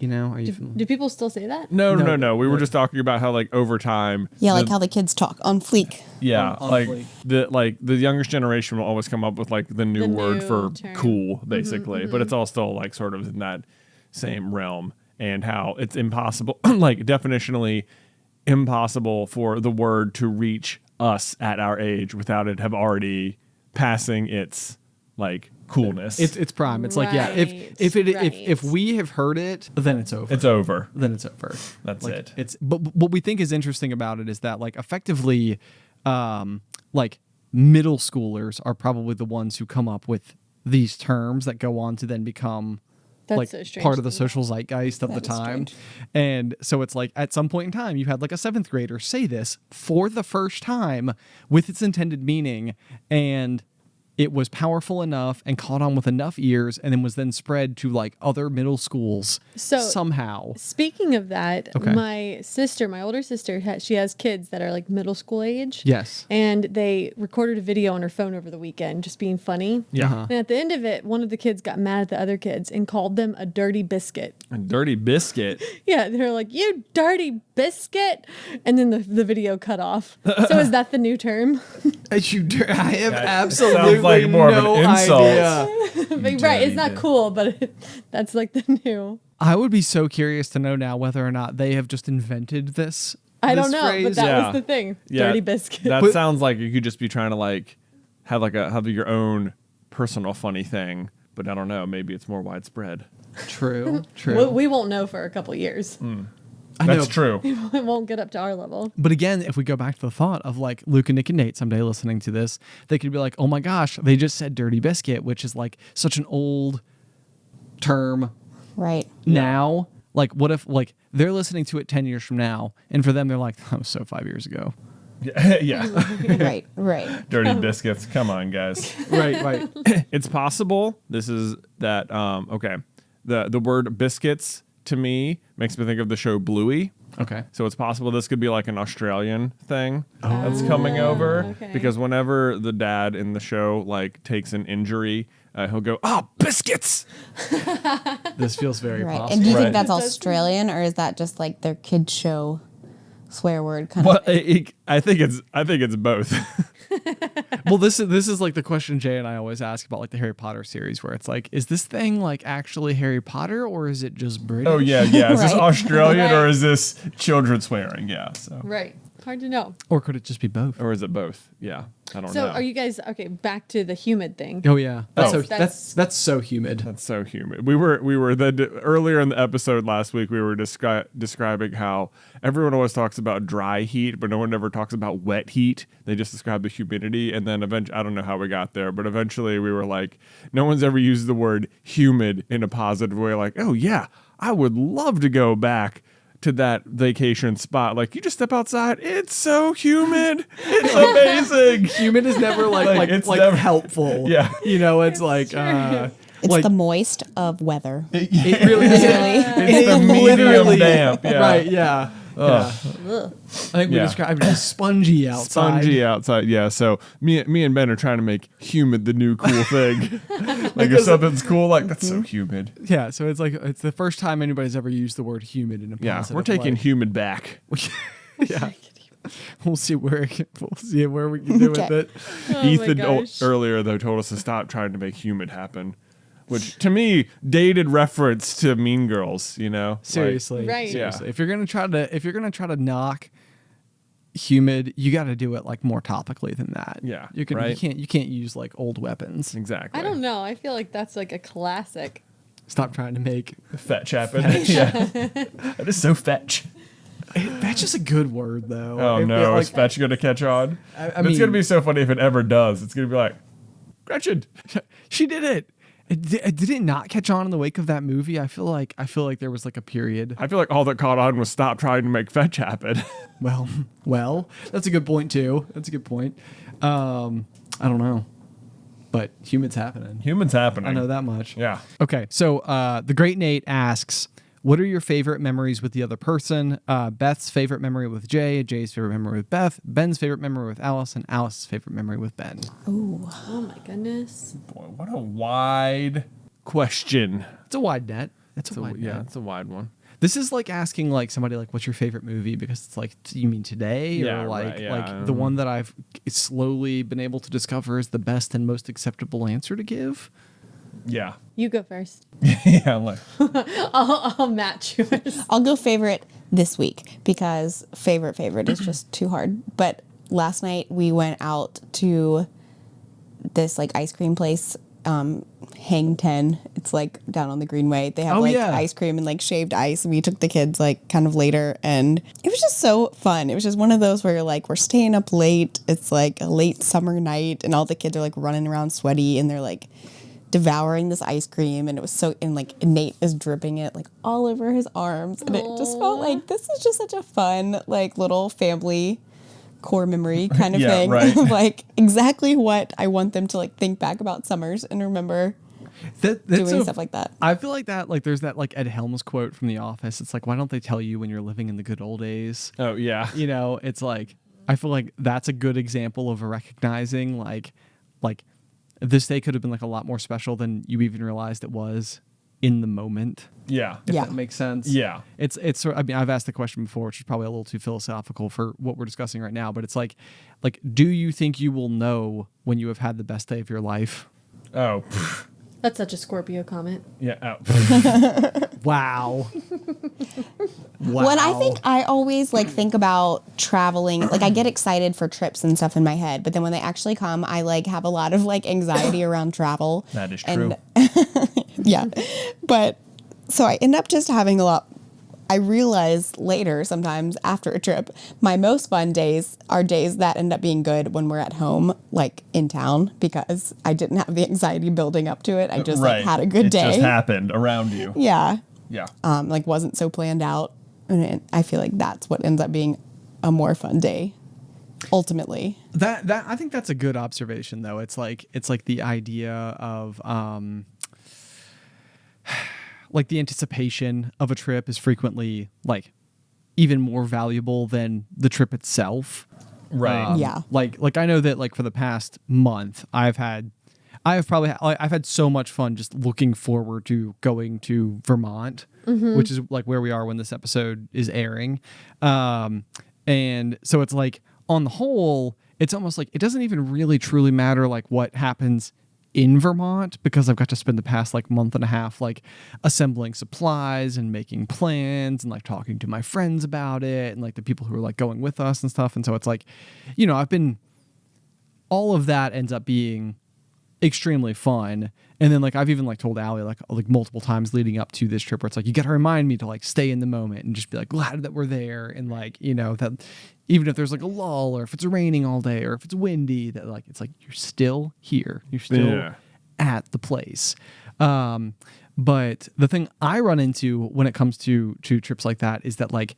You know, are you familiar? Do people still say that? No. We were just talking about how like over time. Yeah, like how the kids talk on fleek. Yeah, On like fleek. the youngest generation will always come up with like the new word new for term. cool, basically. But it's all still like sort of in that same realm, and how it's impossible, like definitionally impossible for the word to reach us at our age without it have already passing its like coolness. It's prime. It's like, yeah, if Right. we have heard it, then it's over. It's over. Then it's over. That's Like, it. It's but what we think is interesting about it is that like effectively, like middle schoolers are probably the ones who come up with these terms that go on to then become That's like so strange part of to the me. social zeitgeist of the That is time. strange. And so it's like at some point in time, you had like a 7th grader say this for the first time with its intended meaning, and it was powerful enough and caught on with enough ears, and then was then spread to like other middle schools So- somehow. Speaking of that, Okay. my older sister, she has kids that are like middle school age. Yes. And they recorded a video on her phone over the weekend, just being funny. Yeah. Uh-huh. And at the end of it, one of the kids got mad at the other kids and called them a dirty biscuit. A dirty biscuit. Yeah, they're like, "You dirty biscuit," and then the video cut off. So is that the new term? I have That absolutely sounds like more of an no insult. idea. But, right, it's not biscuit. cool, but that's like the new. I would be so curious to know now whether or not they have just invented this. I don't this know, phrase. but that Yeah. was the thing. Yeah, Dirty biscuit. That But- sounds like you could just be trying to like have your own personal funny thing, but I don't know. Maybe it's more widespread. True. We won't know for a couple years. I know. That's true. It won't get up to our level. But again, if we go back to the thought of like Luke and Nick and Nate someday listening to this, they could be like, "Oh my gosh, they just said dirty biscuit," which is like such an old term Right. now. Like, what if like they're listening to it 10 years from now, and for them they're like, "That was so 5 years ago." Yeah. Right. Right. Dirty biscuits. Come on, guys. Right. It's possible. This is that. Okay. The word biscuits to me makes me think of the show Bluey. Okay. So it's possible this could be like an Australian thing that's coming over, okay. because whenever the dad in the show like takes an injury, he'll go, "Oh, biscuits!" This feels very Right. possible. And do you Right. think that's It does- Australian, or is that just like their kids show swear word kind Well, of? I think it's both. Well, this is like the question Jay and I always ask about like the Harry Potter series, where it's like, is this thing like actually Harry Potter, or is it just British? Oh yeah. Is this Right. Australian or Right. is this children swearing? Yeah. So Right. Hard to know. Or could it just be both? or is it both? Yeah. I don't So know. are you guys okay? Back to the humid thing. Oh yeah, that's Oh. so that's so humid. That's so humid. We were earlier in the episode last week. We were describing how everyone always talks about dry heat, but no one ever talks about wet heat. They just describe the humidity, and then eventually, I don't know how we got there, but eventually we were like, no one's ever used the word humid in a positive way. Like, oh yeah, I would love to go back to that vacation spot. Like, you just step outside, it's so humid, it's amazing. Humid is never like it's never- helpful. Yeah. You know, it's like true. It's like the moist of weather. it really is. Literally. It's the medium damp. Yeah. Right. Yeah. Yeah. Ugh. I think we Yeah. described it as spongy outside. Spongy outside, yeah. So me and Ben are trying to make humid the new cool thing. Like if something's cool, like that's so humid. Yeah. So it's like it's the first time anybody's ever used the word humid in a Yeah, positive we're taking light. humid back. Yeah. We'll see where we can do with Okay. it. Oh Ethan my gosh. earlier though told us to stop trying to make humid happen, which to me dated reference to Mean Girls. You know, Like, Seriously. Right. Seriously. If you're gonna try to knock humid, you got to do it like more topically than that. Yeah, You right? you can't use like old weapons. exactly. I don't know. I feel like that's like a classic. Stop trying to make Fetch happen. Yeah, that is so fetch. that's just a good word though. Oh It- no, it, is fetch gonna catch on? I It's gonna mean- be so funny if it ever does. It's gonna be like, Gretchen. she did it. Did it not catch on in the wake of that movie? I feel like there was like a period. I feel like all that caught on was stop trying to make fetch happen. Well, that's a good point too. That's a good point. I don't know, but humid's happening. Humans happening. I know that much. Yeah. Okay, so the Great Nate asks, what are your favorite memories with the other person? Beth's favorite memory with Jay, Jay's favorite memory with Beth, Ben's favorite memory with Alyce, and Alice's favorite memory with Ben. Oh my goodness. Boy, what a wide question. It's a wide net. That's a wide net. it's a wide one. This is like asking like somebody like, what's your favorite movie? Because it's like, you mean today? Yeah, or like, right, yeah, like the one that I've slowly been able to discover is the best and most acceptable answer to give. Yeah. You go first. Yeah, like I'll match yours. I'll go favorite this week because favorite is just too hard. But last night we went out to this like ice cream place, Hang 10. It's like down on the Greenway. They have ice cream and like shaved ice. And we took the kids like kind of later, and it was just so fun. It was just one of those where you're like, we're staying up late. It's like a late summer night, and all the kids are like running around sweaty, and they're like devouring this ice cream, and it was so, and like Nate is dripping it like all over his arms, and it just felt like this is just such a fun like little family core memory kind of thing. Right. Like exactly what I want them to like think back about summers and remember doing stuff like that. I feel like that, like there's that like Ed Helms quote from The Office. It's like, why don't they tell you when you're living in the good old days? oh yeah. You know, it's like, I feel like that's a good example of recognizing like this day could have been like a lot more special than you even realized it was in the moment. Yeah. If Yeah. that makes sense. Yeah. It's sort of, I mean, I've asked the question before, which is probably a little too philosophical for what we're discussing right now, but it's like, do you think you will know when you have had the best day of your life? Oh. That's such a Scorpio comment. Yeah. Oh. Wow. Wow. When I think I always like think about traveling, like I get excited for trips and stuff in my head, but then when they actually come, I like have a lot of like anxiety around travel. That is And true. yeah. But so I end up just having a lot. I realize later, sometimes after a trip, my most fun days are days that end up being good when we're at home, like in town, because I didn't have the anxiety building up to it. I just like had a good day. It just happened around you. Yeah. Yeah. Like wasn't so planned out. And I feel like that's what ends up being a more fun day, ultimately. that I think that's a good observation, though. It's like the idea of like the anticipation of a trip is frequently like even more valuable than the trip itself. Right. Yeah. Like I know that like for the past month I've had so much fun just looking forward to going to Vermont, which is like where we are when this episode is airing. And so it's like on the whole, it's almost like it doesn't even really truly matter like what happens in Vermont, because I've got to spend the past like month and a half like assembling supplies and making plans and like talking to my friends about it and like the people who are like going with us and stuff. And so it's like, you know, all of that ends up being extremely fun. And then like I've even like told Allie like multiple times leading up to this trip where it's like, you got to remind me to like stay in the moment and just be like glad that we're there, and like, you know, that even if there's like a lull or if it's raining all day or if it's windy, that like it's like you're still here, you're still at the place. But the thing I run into when it comes to trips like that is that like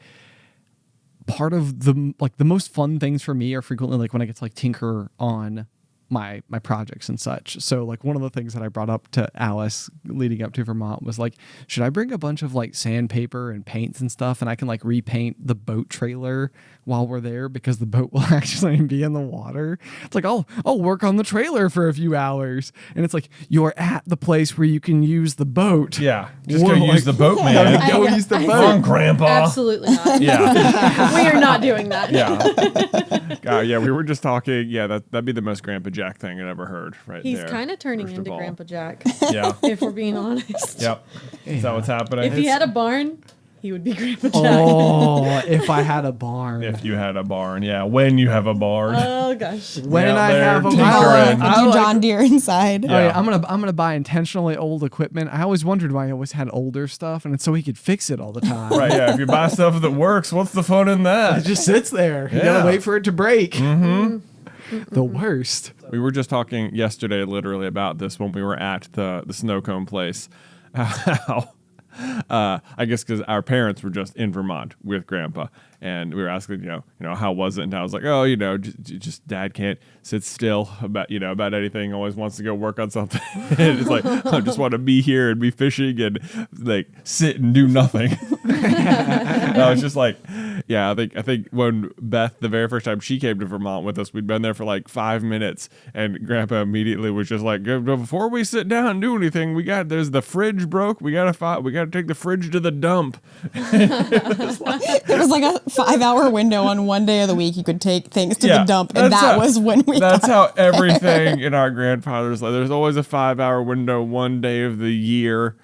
part of the most fun things for me are frequently like when I get to like tinker on my projects and such. So like one of the things that I brought up to Alyce leading up to Vermont was like, should I bring a bunch of like sandpaper and paints and stuff, and I can like repaint the boat trailer while we're there because the boat will actually be in the water. It's like I'll work on the trailer for a few hours, and it's like you're at the place where you can use the boat. Yeah. Just go use the boat, man. Use the boat. Come on, Grandpa. Absolutely not. Yeah. We are not doing that. Yeah. Yeah, we were just talking. Yeah, that'd be the most Grandpa Jack thing I'd ever heard right He's there. kind of turning first of into all. Grandpa Jack, Yeah. if we're being honest. Yep. Is that what's happening? If he had a barn, he would be Grandpa Jack. Oh, if I had a barn. If you had a barn, yeah. When you have a barn. Oh gosh. When Yeah, I they're have a tinkering. barn. With you John Deere inside. Oh, yeah, Yeah. I'm gonna buy intentionally old equipment. I always wondered why I always had older stuff, and it's so he could fix it all the time. Right, yeah. If you buy stuff that works, what's the fun in It that? just sits there. You Yeah. gotta wait for it to break. The worst. We were just talking yesterday literally about this when we were at the snow cone place. How I guess because our parents were just in Vermont with Grandpa, and we were asking, you know, how was it? And I was like, oh, you know, just Dad can't sit still about anything. Always wants to go work on something. And it's like I just want to be here and be fishing and like sit and do nothing. And I was just like, Yeah, I think when Beth, the very first time she came to Vermont with us, we'd been there for like 5 minutes, and Grandpa immediately was just like, "Before we sit down and do anything, there's the fridge broke. We gotta take the fridge to the dump." There was like a 5-hour window on one day of the week you could take things to the dump, and was when we. That's how everything in our grandfather's life. There's always a 5-hour window, one day of the year.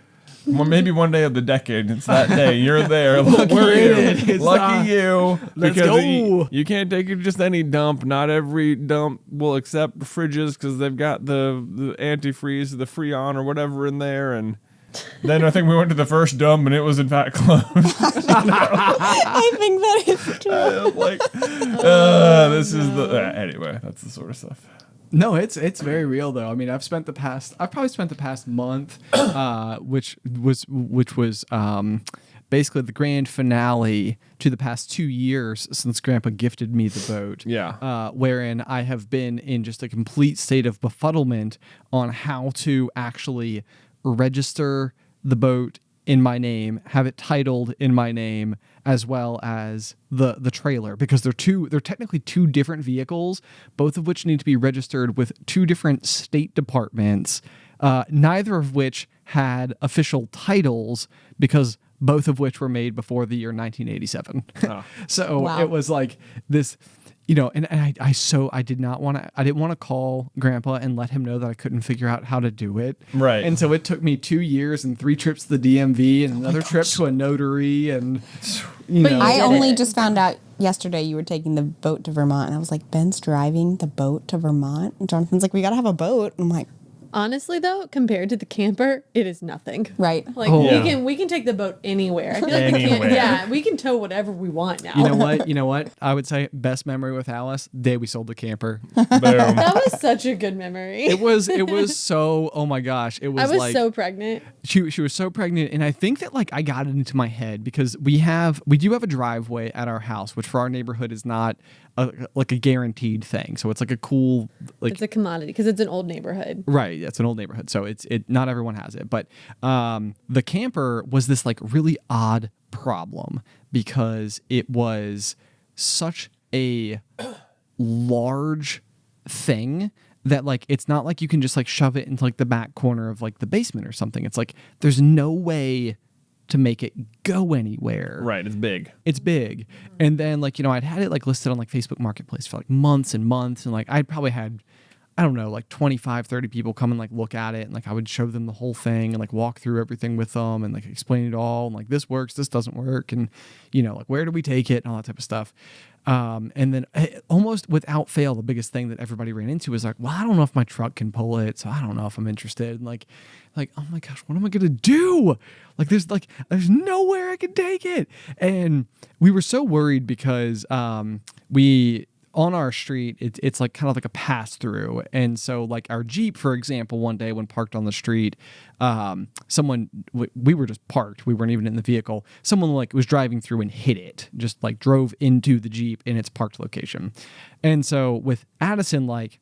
Well, maybe one day of the decade. It's that day. You're there. Lucky you. Lucky you. Let's Because go. you can't take it just any dump. Not every dump will accept fridges because they've got the antifreeze, the Freon or whatever in there. And then I think we went to the first dump and it was in fact closed. I think that is true. This is the anyway. That's the sort of stuff. No, it's very real though. I mean, I've probably spent the past month, which was basically the grand finale to the past 2 years since Grandpa gifted me the boat. Yeah. Wherein I have been in just a complete state of befuddlement on how to actually register the boat in my name, have it titled in my name, as well as the trailer, because they're technically two different vehicles, both of which need to be registered with two different state departments, neither of which had official titles, because both of which were made before the year 1987. Oh. So Wow. it was like this, and I didn't want to call Grandpa and let him know that I couldn't figure out how to do it. Right. And so it took me 2 years and 3 trips to the DMV and another trip to a notary, and I did only it. just found out yesterday you were taking the boat to Vermont, and I was like, Ben's driving the boat to Vermont, and Jonathan's like, we gotta have a boat. And I'm like, Honestly, though, compared to the camper, it is nothing. right. Like Oh. we can take the boat anywhere. I feel like Anywhere. we can tow whatever we want now. You know what? I would say best memory with Alyce, day we sold the camper. Boom. That was such a good memory. It was so, oh my gosh. It was I was like so pregnant. she was so pregnant, and I think that like I got it into my head because we do have a driveway at our house, which for our neighborhood is not a guaranteed thing. So it's like a cool It's a commodity because it's an old neighborhood. Right, it's an old neighborhood, so it not everyone has it. But the camper was this like really odd problem because it was such a large thing that like it's not like you can just like shove it into like the back corner of like the basement or something. It's like there's no way to make it go anywhere. Right, it's big. It's big. And then like, I'd had it like listed on like Facebook Marketplace for like months and months. And like, I'd probably had, I don't know, like 25, 30 people come and like look at it. And like, I would show them the whole thing and like walk through everything with them and like explain it all. And like, this works, this doesn't work. And, like, where do we take it and all that type of stuff. And then almost without fail, the biggest thing that everybody ran into was like, well, I don't know if my truck can pull it. So I don't know if I'm interested. And like, oh my gosh, what am I going to do? Like, there's nowhere I can take it. And we were so worried because, on our street, it's like kind of like a pass through. And so like our Jeep, for example, one day when parked on the street, we were just parked. We weren't even in the vehicle. Someone like was driving through and hit it, just like drove into the Jeep in its parked location. And so with Addison, like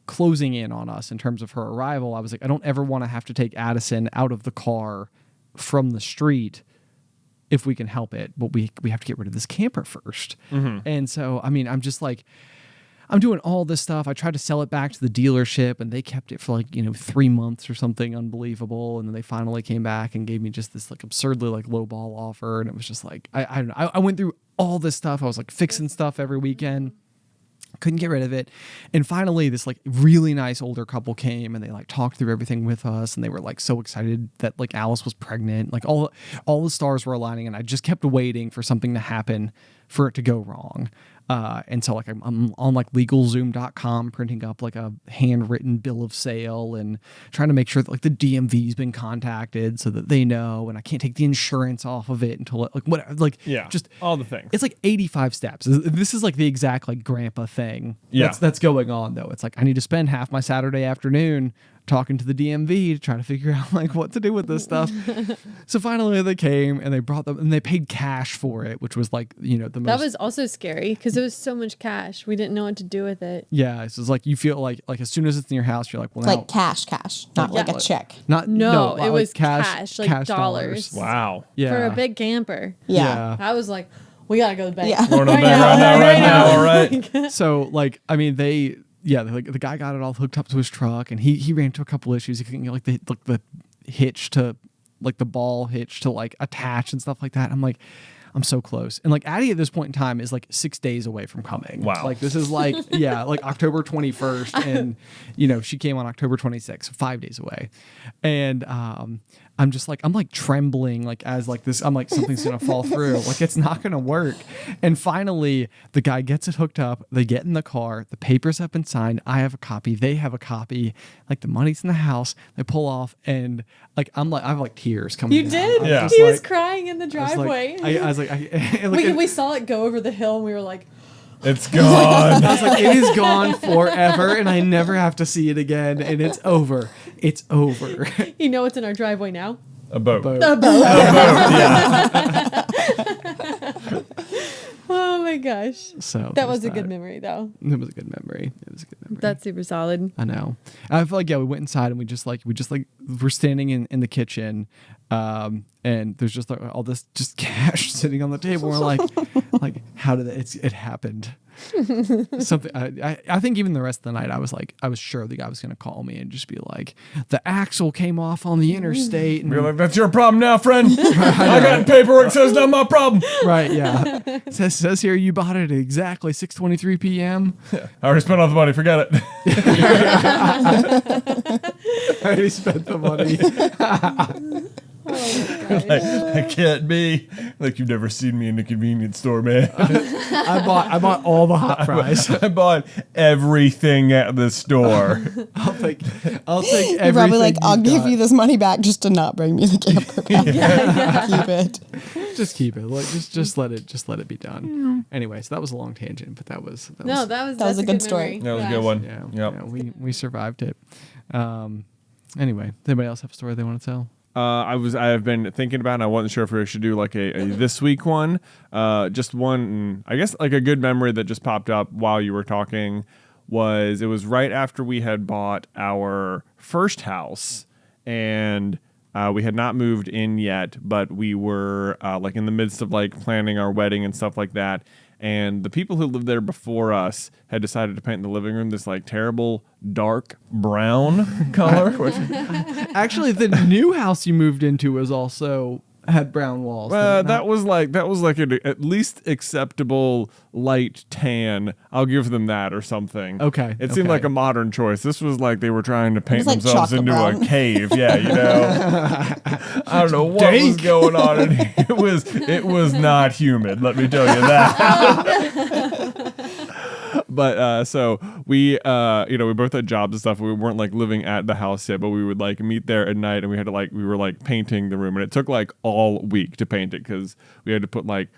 closing in on us in terms of her arrival, I was like, I don't ever want to have to take Addison out of the car from the street if we can help it, but we have to get rid of this camper first. Mm-hmm. And so, I mean, I'm just like, I'm doing all this stuff. I tried to sell it back to the dealership and they kept it for like, 3 months or something unbelievable. And then they finally came back and gave me just this like absurdly like low ball offer. And it was just like, I don't know. I went through all this stuff. I was like fixing stuff every weekend. Couldn't get rid of it. And finally this like really nice older couple came and they like talked through everything with us, and they were like so excited that like Alyce was pregnant. Like all the stars were aligning, and I just kept waiting for something to happen for it to go wrong. And so like I'm on like LegalZoom.com printing up like a handwritten bill of sale and trying to make sure that like the DMV's been contacted so that they know, and I can't take the insurance off of it until like whatever, like just all the things. It's like 85 steps. This is like the exact like grandpa thing that's going on though. It's like I need to spend half my Saturday afternoon talking to the DMV to try to figure out like what to do with this stuff. So finally they came and they brought them and they paid cash for it, which was like, the most. That was also scary because it was so much cash. We didn't know what to do with it. Yeah. It's just like you feel like as soon as it's in your house, you're like, well, Like now, cash, not like a check. not No, not it was cash, cash, like dollars. Wow. Yeah. For a big camper. Yeah. I was like, We gotta go to the bank. Yeah. Going to the bank right now. All right. So like, I mean, the guy got it all hooked up to his truck, and he ran into a couple issues. He couldn't get like the hitch to like the ball hitch to like attach and stuff like that. I'm like, I'm so close. And like Addie at this point in time is like 6 days away from coming. Wow. Like this is like, like October 21st. And, she came on October 26th, 5 days away. And I'm just like, I'm like trembling, like as like this, I'm like, something's going to fall through. Like it's not going to work. And finally the guy gets it hooked up. They get in the car. The papers have been signed. I have a copy. They have a copy. Like the money's in the house. They pull off and like, I have like tears coming You down. did? I'm Yeah. just He like- was crying in the driveway. I was like, we saw it go over the hill and we were like, It's gone. I was like, it is gone forever, and I never have to see it again, and it's over. It's over. you know what's in our driveway now? A boat. Boat. A boat. Yeah. Oh my gosh. So That was a there's good memory though. It was a good memory. It was a good memory. That's super solid. I know. I feel like we went inside and we just we're standing in the kitchen, and there's just like all this just cash sitting on the table. We're like how did it happened? Something. I think even the rest of the night I was sure the guy was gonna call me and just be like, the axle came off on the interstate. And You're like, that's your problem now, friend. I got paperwork says it's not my problem. right, yeah. It says here you bought it at exactly 6:23 p.m. I already spent all the money. Forget it. I already spent the money. Oh my gosh. I can't be like you've never seen me in a convenience store, man. I bought all the hot fries. I bought everything at the store. I'll take You're everything. probably like, I'll you've give got. you this money back just to not bring me the camper back. Keep it. Just keep it. Like, just let it be done. Anyway, so that was a long tangent, but that was That was was a good story. memory. That was a good one. yeah, Yep. yeah, we survived it. Anyway, does anybody else have a story they want to tell? I have been thinking about it, and I wasn't sure if we should do like a this week one. Just one, I guess like a good memory that just popped up while you were talking was it was right after we had bought our first house, and we had not moved in yet, but we were like in the midst of like planning our wedding and stuff like that. And the people who lived there before us had decided to paint the living room this like terrible dark brown color. Actually, the new house you moved into was also had brown walls. Well, did it that was like an at least acceptable light tan. I'll give them that or something. Okay, It seemed okay. like a modern choice. This was like they were trying to paint like themselves chocolate into brown. a cave. Yeah, you know. I don't know what was going on. And it was not humid. Let me tell you that. But so we we both had jobs and stuff. We weren't like living at the house yet, but we would like meet there at night, and we were like painting the room, and it took like all week to paint it because we had to put like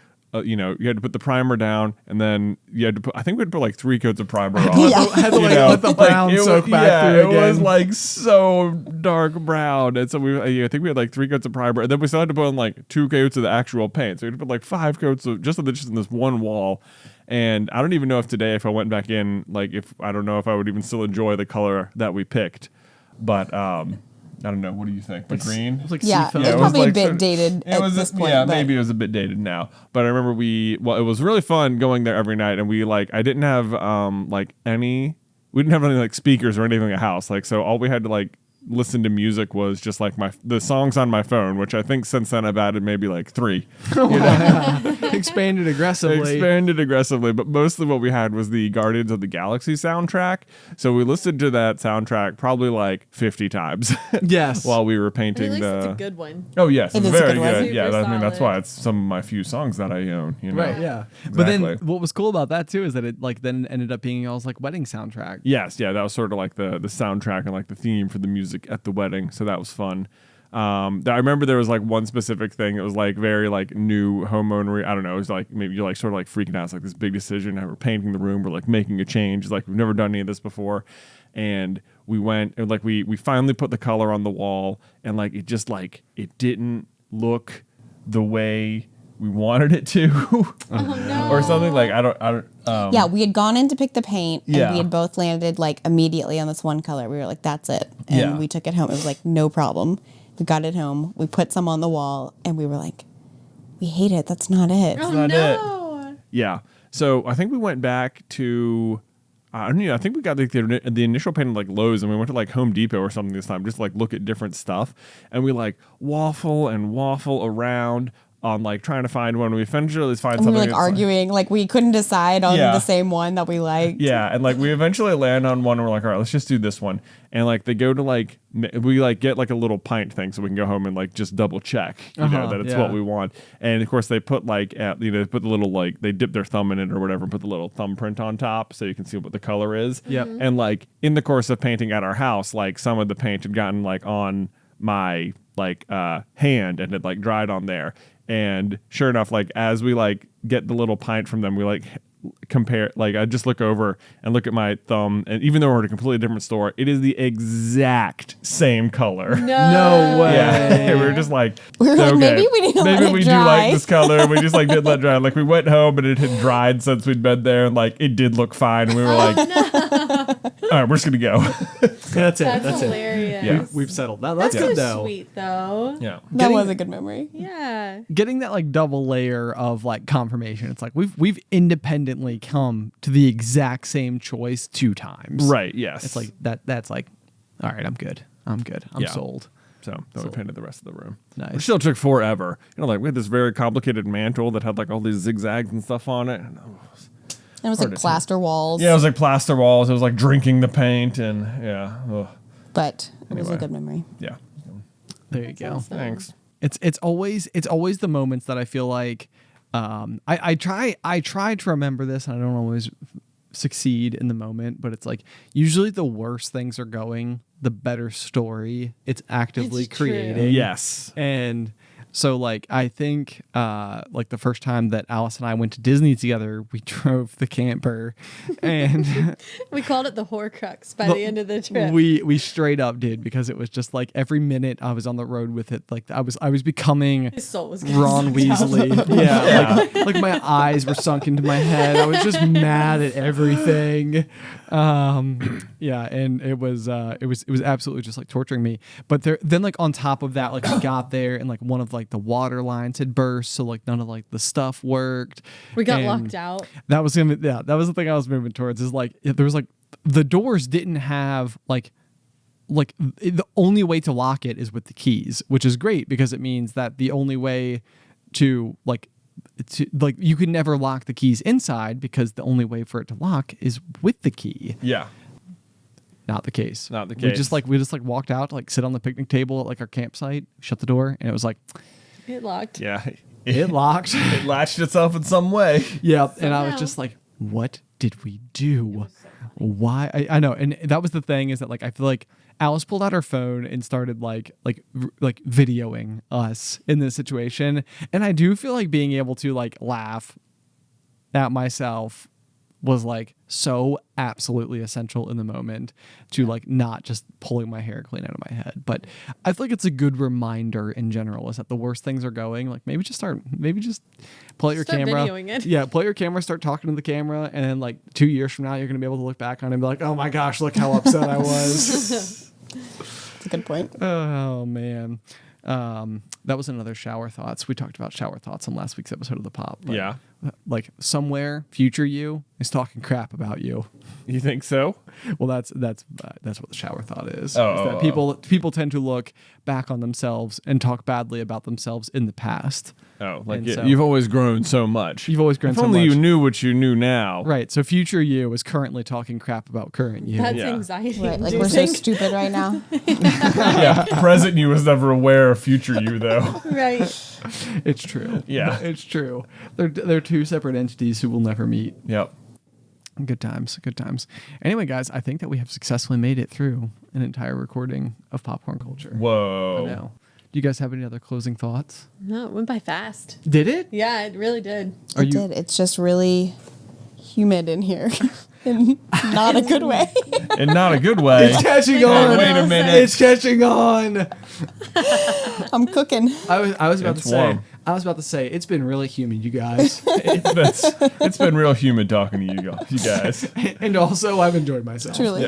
you had to put the primer down, and then you had to put. I think we had to put like 3 coats of primer on. Yeah. Had to like let the brown soak back through it again. was like so dark brown, and so I think we had like 3 coats of primer, and then we still had to put on like 2 coats of the actual paint. So we had to put like 5 coats of just in this one wall. And I don't even know if today, if I went back in, like I don't know if I would even still enjoy the color that we picked. But I don't know. What do you think? The green? It was like Yeah, seafoam. it's it was probably a like bit sort of- dated It at was this point. yeah, but maybe it was a bit dated now. But I remember it was really fun going there every night, and we like I didn't have we didn't have any like speakers or anything in the house. Like so all we had to like listen to music was just like the songs on my phone, which I think since then I've added maybe like 3. Expanded aggressively. Expanded aggressively, but mostly what we had was the Guardians of the Galaxy soundtrack. So we listened to that soundtrack probably like 50 times. Yes. While we were At painting least it's a the. good one. Oh yes, It it's is a very good one. good. Super Yeah, I mean that's solid. why it's some of my few songs that I own. You know? Right, yeah. But then Exactly. what was cool about that too is that it like then ended up being y'all's like wedding soundtrack. Yes, yeah, that was sort of like the soundtrack and like the theme for the music at the wedding. So that was fun. I remember there was like one specific thing. It was like very like new homeowner. I don't know. It was like maybe you're like sort of like freaking out. It's like this big decision. We're painting the room. We're like making a change. It's like we've never done any of this before. And we went and like we finally put the color on the wall, and like it just like it didn't look the way we wanted it to, No. or something like I don't. yeah, we had gone in to pick the paint, and Yeah. we had both landed like immediately on this one color. We were like, "That's it," and Yeah. we took it home. It was like no problem. We got it home. We put some on the wall, and we were like, "We hate it. That's not it." Oh not no. Yeah. So I think we went back to, I don't know, I think we got the initial paint at like Lowe's, and we went to like Home Depot or something this time, just to, like look at different stuff. And we like waffle around on like trying to find one. We eventually find And something. we were like that's, arguing, like we couldn't decide on the same one that we liked. Yeah, and like we eventually land on one and we're like, all right, let's just do this one. And like they go to like, we like get like a little pint thing so we can go home and like just double check, you know, that it's what we want. And of course they put like, they put the little like, they dip their thumb in it or whatever and put the little thumbprint on top so you can see what the color is. Yep. And like in the course of painting at our house, like some of the paint had gotten like on my like hand and it like dried on there. And sure enough, like as we like get the little pint from them, we like compare, like I just look over and look at my thumb, and even though we're at a completely different store, it is the exact same color. No way. Yeah, we were just like, We were like, maybe we need to let it do dry. like this color. We just like didn't let it dry. Like we went home and it had dried since we'd been there, and like it did look fine. And we were like, all right, we're just gonna go. That's it. That's That's it. hilarious. Yeah. We've settled. That's That's good so though. sweet though. Yeah. That Getting- was a good memory. Yeah. Getting that like double layer of like confirmation. It's like we've independently come to the exact same choice 2 times. Right. Yes. It's like that's like, all right, I'm good. I'm Yeah. sold. So then we painted the rest of the room. Nice. It still took forever. You know, like we had this very complicated mantle that had like all these zigzags and stuff on it. And, And it was Hard like to plaster walls. yeah, it was like plaster walls. It was like drinking the paint, and yeah, ugh. But it was a Anyway. good memory. Yeah. There you go. awesome. Thanks. It's always the moments that I feel like I try to remember this, and I don't always succeed in the moment, but it's like usually the worse things are going, the better story it's actively It's true. creating. Yes. And so like I think like the first time that Alyce and I went to Disney together, we drove the camper and We called it the Horcrux by the end of the trip. we straight up did, because it was just like every minute I was on the road with it, like I was becoming His soul was getting Ron sucked out. Weasley. Yeah, like my eyes were sunk into my head. I was just mad at everything. Yeah, and it was absolutely just like torturing me. But then like on top of that, like we got there and like one of like the water lines had burst, so like none of like the stuff worked. We got And locked out. that was the thing I was moving towards, is like there was like the doors didn't have like the only way to lock it is with the keys, which is great because it means that the only way to you could never lock the keys inside, because the only way for it to lock is with the key. Yeah. Not the case. Not the We case. just walked out to like sit on the picnic table at like our campsite, shut the door, and it was like It locked. Yeah. it locked. It latched itself in some way. Yeah, and I was Somehow. just like, what did we do? Why? I know, and that was the thing, is that like I feel like Alyce pulled out her phone and started like videoing us in this situation, and I do feel like being able to like laugh at myself was like so absolutely essential in the moment to like not just pulling my hair clean out of my head. But I feel like it's a good reminder in general, is that the worst things are going. Like maybe just pull out your Start camera. videoing it. Yeah, pull out your camera, start talking to the camera, and then like 2 years from now, you're gonna be able to look back on it and be like, oh my gosh, look how upset I was. That's a good point. Oh man. That was another shower thoughts. We talked about shower thoughts on last week's episode of the Pop. but, Yeah. Like somewhere future you is talking crap about you. You think so? Well, that's what the shower thought is. Oh, is that people tend to look back on themselves and talk badly about themselves in the past. Oh, like And so- you've always grown so much. You've always grown if so only much. you knew what you knew now. Right. So future you is currently talking crap about current you. That's Yeah. anxiety. Right, like we're so inducing. stupid right now. Yeah. Present you was never aware of future you, though. Right. It's true. Yeah. It's true. They're two separate entities who will never meet. Yep. Good times. Good times. Anyway, guys, I think that we have successfully made it through an entire recording of Popcorn Culture. I Whoa. know. Do you guys have any other closing thoughts? No, it went by fast. Did it? Yeah, it really did. Are It you- did. It's just really humid in here. In not a good way. In not a good way. It's catching Oh, on. wait a minute. It's catching on. I'm cooking. I was about It's to say. warm. I was about to say it's been really humid, you guys, It's been real humid talking to you guys. and also I've enjoyed myself. Truly.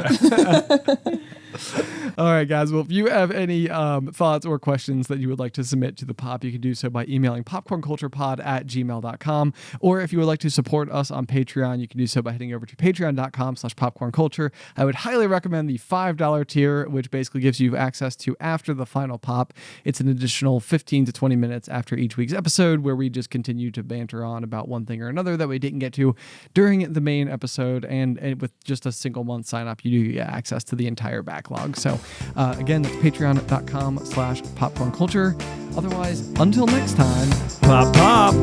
All right, guys. Well, if you have any thoughts or questions that you would like to submit to the Pop, you can do so by emailing popcornculturepod@gmail.com. Or if you would like to support us on Patreon, you can do so by heading over to patreon.com/popcornculture. I would highly recommend the $5 tier, which basically gives you access to After the Final Pop. It's an additional 15 to 20 minutes after each week's episode where we just continue to banter on about one thing or another that we didn't get to during the main episode. And with just a single month sign up, you do get access to the entire backlog. So again, that's patreon.com/popcornculture. Otherwise, until next time, Pop, pop.